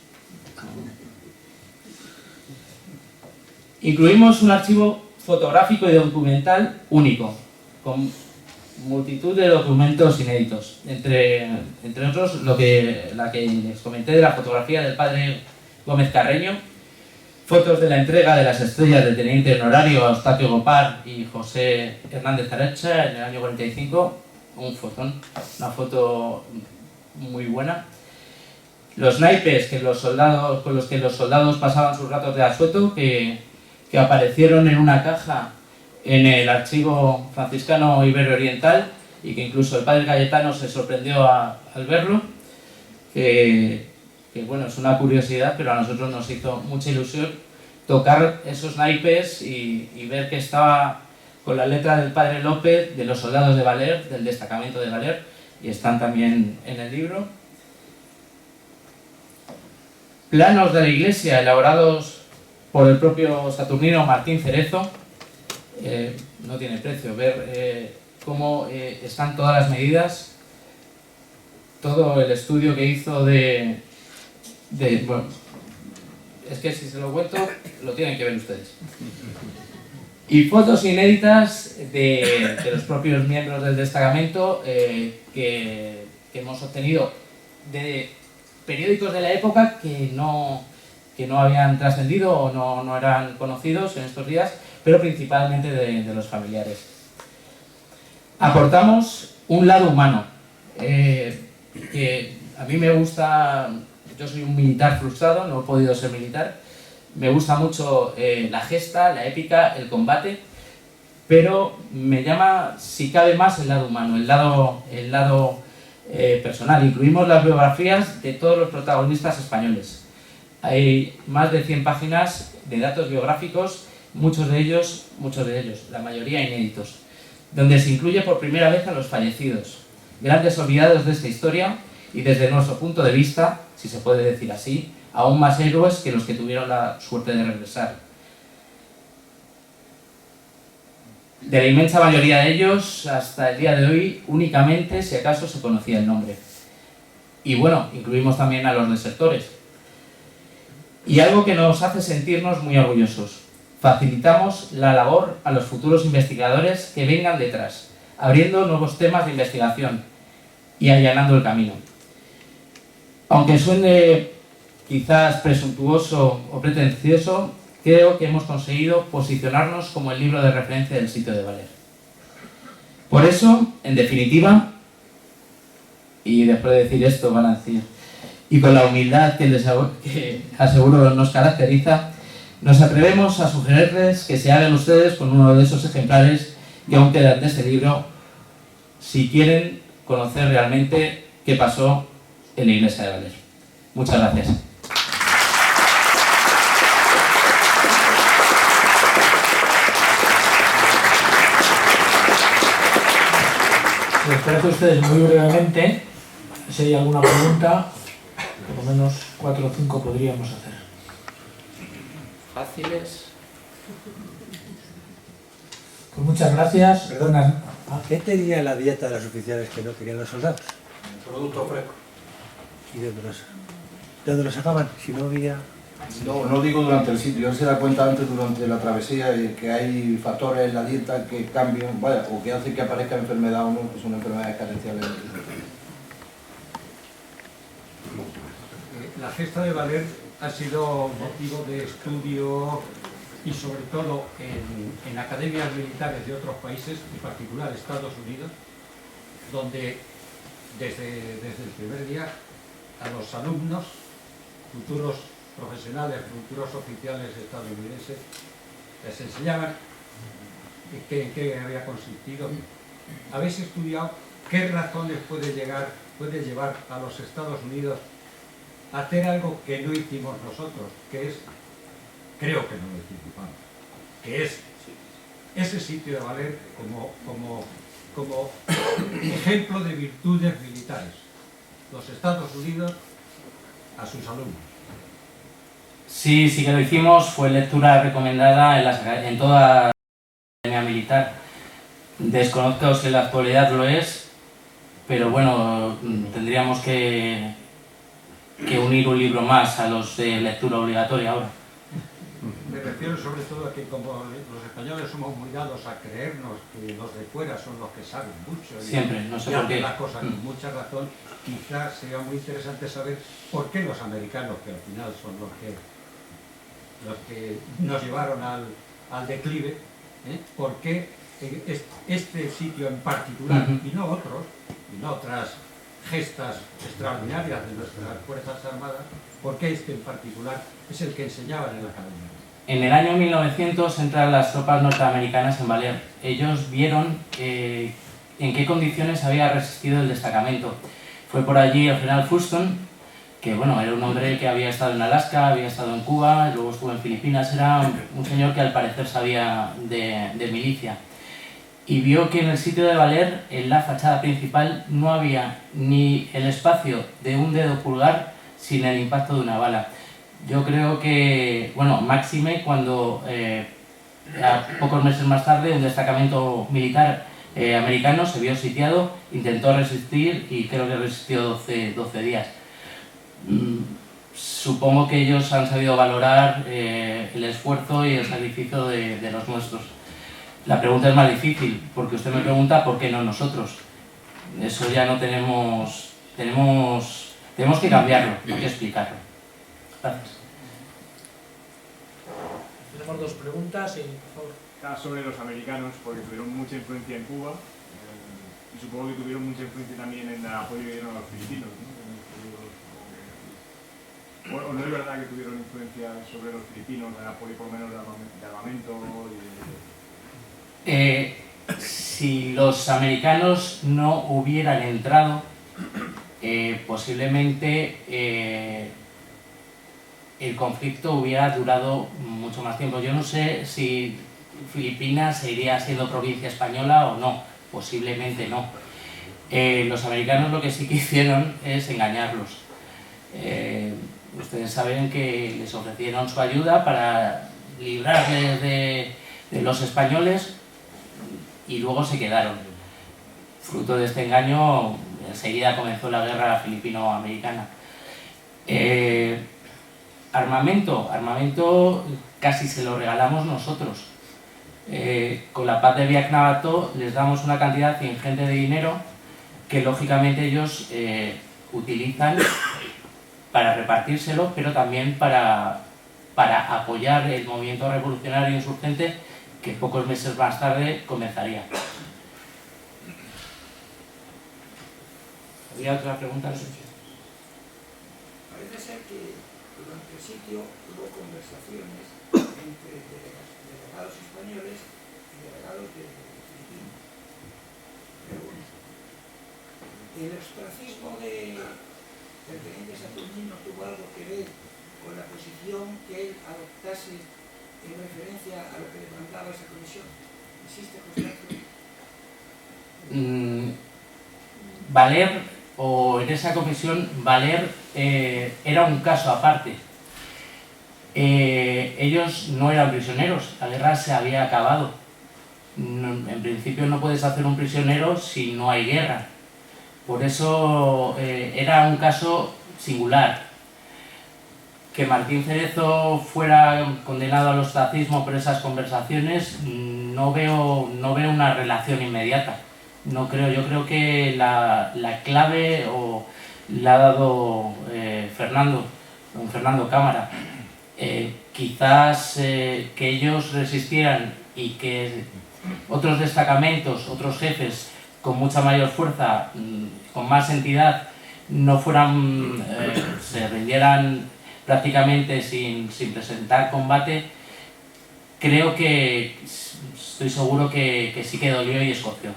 Incluimos un archivo fotográfico y documental único, con multitud de documentos inéditos, entre otros la que les comenté de la fotografía del padre Gómez Carreño, fotos de la entrega de las estrellas del teniente honorario Eustaquio Gopar y José Hernández Arecha en el año 45, un fotón, una foto muy buena. Los naipes con los que los soldados pasaban sus ratos de asueto, que aparecieron en una caja en el archivo franciscano ibero-oriental y que incluso el padre Cayetano se sorprendió al verlo, que bueno, es una curiosidad, pero a nosotros nos hizo mucha ilusión tocar esos naipes y ver que estaba con la letra del padre López, de los soldados de Valer, del destacamento de Valer, y están también en el libro. Planos de la iglesia elaborados por el propio saturnino Martín Cerezo. No tiene precio ver cómo están todas las medidas, todo el estudio que hizo bueno, es que si se lo cuento lo tienen que ver ustedes. Y fotos inéditas de los propios miembros del destacamento que hemos obtenido de periódicos de la época que no habían trascendido o no eran conocidos en estos días, pero principalmente de los familiares. Aportamos un lado humano, que a mí me gusta. Yo soy un militar frustrado, no he podido ser militar. Me gusta mucho la gesta, la épica, el combate, pero me llama, si cabe más, el lado humano, el lado personal. Incluimos las biografías de todos los protagonistas españoles. Hay más de 100 páginas de datos biográficos, muchos de ellos, la mayoría inéditos, donde se incluye por primera vez a los fallecidos, grandes olvidados de esta historia y desde nuestro punto de vista, si se puede decir así, aún más héroes que los que tuvieron la suerte de regresar. De la inmensa mayoría de ellos, hasta el día de hoy, únicamente, si acaso, se conocía el nombre. Y bueno, incluimos también a los desertores. Y algo que nos hace sentirnos muy orgullosos. Facilitamos la labor a los futuros investigadores que vengan detrás, abriendo nuevos temas de investigación y allanando el camino. Aunque suene quizás presuntuoso o pretencioso, creo que hemos conseguido posicionarnos como el libro de referencia del sitio de Valer. Por eso, en definitiva, y después de decir esto van a decir, y con la humildad que aseguro nos caracteriza, nos atrevemos a sugerirles que se hagan ustedes con uno de esos ejemplares que aún quedan de este libro, si quieren conocer realmente qué pasó en la iglesia de Valer. Muchas gracias. Les parece a ustedes muy brevemente, si hay alguna pregunta, por lo menos 4 o 5 podríamos hacer. Fáciles. Pues muchas gracias. Perdona, ¿qué tenía la dieta de los oficiales que no querían los soldados? Producto fresco. ¿Y de dónde los sacaban? Si no había... No digo durante el sitio, él se da cuenta antes durante la travesía que hay factores en la dieta que cambian, vaya, o que hacen que aparezca enfermedad o no, que son enfermedades carenciales. La gesta de Valer ha sido motivo de estudio y sobre todo en academias militares de otros países, en particular Estados Unidos, donde desde el primer día a los alumnos, futuros profesionales, futuros oficiales estadounidenses, les enseñaban en qué había consistido. ¿Habéis estudiado qué razones puede llevar a los Estados Unidos a hacer algo que no hicimos nosotros, que es, creo que no lo hicimos, que es ese sitio de Valer como ejemplo de virtudes militares? Los Estados Unidos a sus alumnos. Sí que lo hicimos, fue lectura recomendada en toda la academia militar. Desconozco si en la actualidad lo es, pero bueno, tendríamos que unir un libro más a los de lectura obligatoria ahora. Me refiero sobre todo a que como los españoles somos muy dados a creernos que los de fuera son los que saben mucho y siempre, no sé y por qué. hacen las cosas con mucha razón, quizás sería muy interesante saber por qué los americanos, que al final son los que nos llevaron al declive, por qué este sitio en particular y no otros, y no otras gestas extraordinarias de nuestras Fuerzas Armadas, por qué este en particular es el que enseñaban en la academia. En el año 1900 entran las tropas norteamericanas en Valer. Ellos vieron en qué condiciones había resistido el destacamento. Fue por allí el general Funston, que bueno, era un hombre que había estado en Alaska, había estado en Cuba, luego estuvo en Filipinas, era un señor que al parecer sabía de milicia. Y vio que en el sitio de Valer, en la fachada principal, no había ni el espacio de un dedo pulgar sin el impacto de una bala. Yo creo que, bueno, máxime cuando a pocos meses más tarde un destacamento militar americano se vio sitiado, intentó resistir y creo que resistió 12 días. Supongo que ellos han sabido valorar el esfuerzo y el sacrificio de los nuestros. La pregunta es más difícil, porque usted me pregunta por qué no nosotros. Eso ya no tenemos que cambiarlo, no hay que explicarlo. Gracias. Tenemos 2 preguntas y, por favor. Sobre los americanos, porque tuvieron mucha influencia en Cuba y supongo que tuvieron mucha influencia también en el apoyo que dieron a los filipinos, ¿no? ¿O no es verdad que tuvieron influencia sobre los filipinos en el apoyo por lo menos de armamento si los americanos no hubieran entrado, posiblemente el conflicto hubiera durado mucho más tiempo. Yo no sé si Filipinas seguiría siendo provincia española o no, posiblemente no. Los americanos lo que sí que hicieron es engañarlos. Ustedes saben que les ofrecieron su ayuda para librarles de los españoles y luego se quedaron. Fruto de este engaño, enseguida comenzó la guerra filipino-americana. Armamento casi se lo regalamos nosotros. Con la paz de Biak-Navato les damos una cantidad ingente de dinero que lógicamente ellos utilizan para repartírselo, pero también para apoyar el movimiento revolucionario insurgente que pocos meses más tarde comenzaría. ¿Había otra pregunta? Parece ser que durante el sitio hubo conversaciones entre delegados españoles y delegados de Filipinas. ¿El ostracismo del teniente Saturnino tuvo algo que ver con la posición que él adoptase en referencia a lo que demandaba esa comisión? ¿Existe constancia? Valer, o en esa comisión, Valer era un caso aparte. Ellos no eran prisioneros, la guerra se había acabado. En principio no puedes hacer un prisionero si no hay guerra. Por eso era un caso singular. Que Martín Cerezo fuera condenado al ostracismo por esas conversaciones, no veo una relación inmediata. No creo, yo creo que la clave la ha dado don Fernando Cámara. Quizás que ellos resistieran y que otros destacamentos, otros jefes con mucha mayor fuerza, con más entidad, no fueran, se rindieran prácticamente sin presentar combate. Creo que, estoy seguro que sí que dolió y escoció.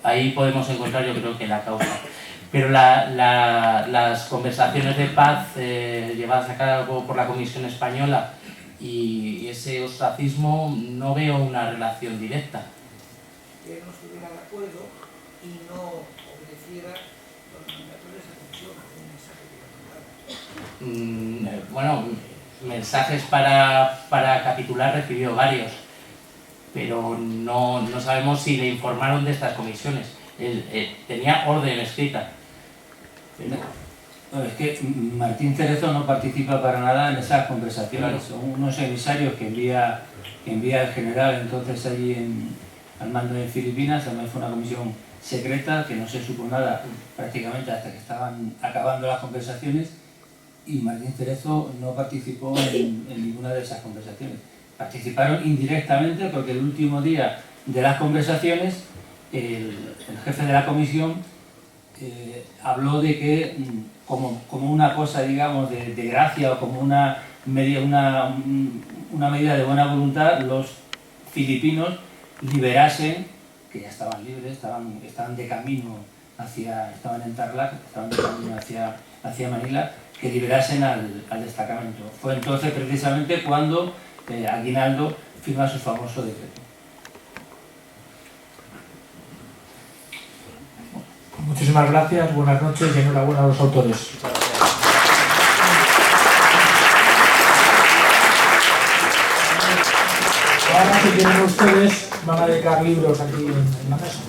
Ahí podemos encontrar, yo creo, que la causa. Pero las conversaciones de paz llevadas a cabo por la Comisión Española y ese ostracismo, no veo una relación directa. Que no estuviera de acuerdo y no obedeciera los mandatos de esa comisión, algún mensaje que iba a mandar. Bueno, mensajes para capitular recibió varios, pero no sabemos si le informaron de estas comisiones. Tenía orden escrita. No, es que Martín Cerezo no participa para nada en esas conversaciones. Son unos emisarios que envía el general entonces allí al mando de Filipinas. Además fue una comisión secreta que no se supo nada prácticamente hasta que estaban acabando las conversaciones, y Martín Cerezo no participó en ninguna de esas conversaciones. Participaron indirectamente porque el último día de las conversaciones el jefe de la comisión habló de que como una cosa, digamos, de gracia o como una medida de buena voluntad, los filipinos liberasen, que ya estaban libres, estaban de camino estaban en Tarlac, estaban de camino hacia Manila, que liberasen al destacamento. Fue entonces precisamente cuando Aguinaldo firma su famoso decreto. Muchísimas gracias, buenas noches y enhorabuena a los autores. Ahora, si quieren ustedes, van a dedicar libros aquí en la mesa.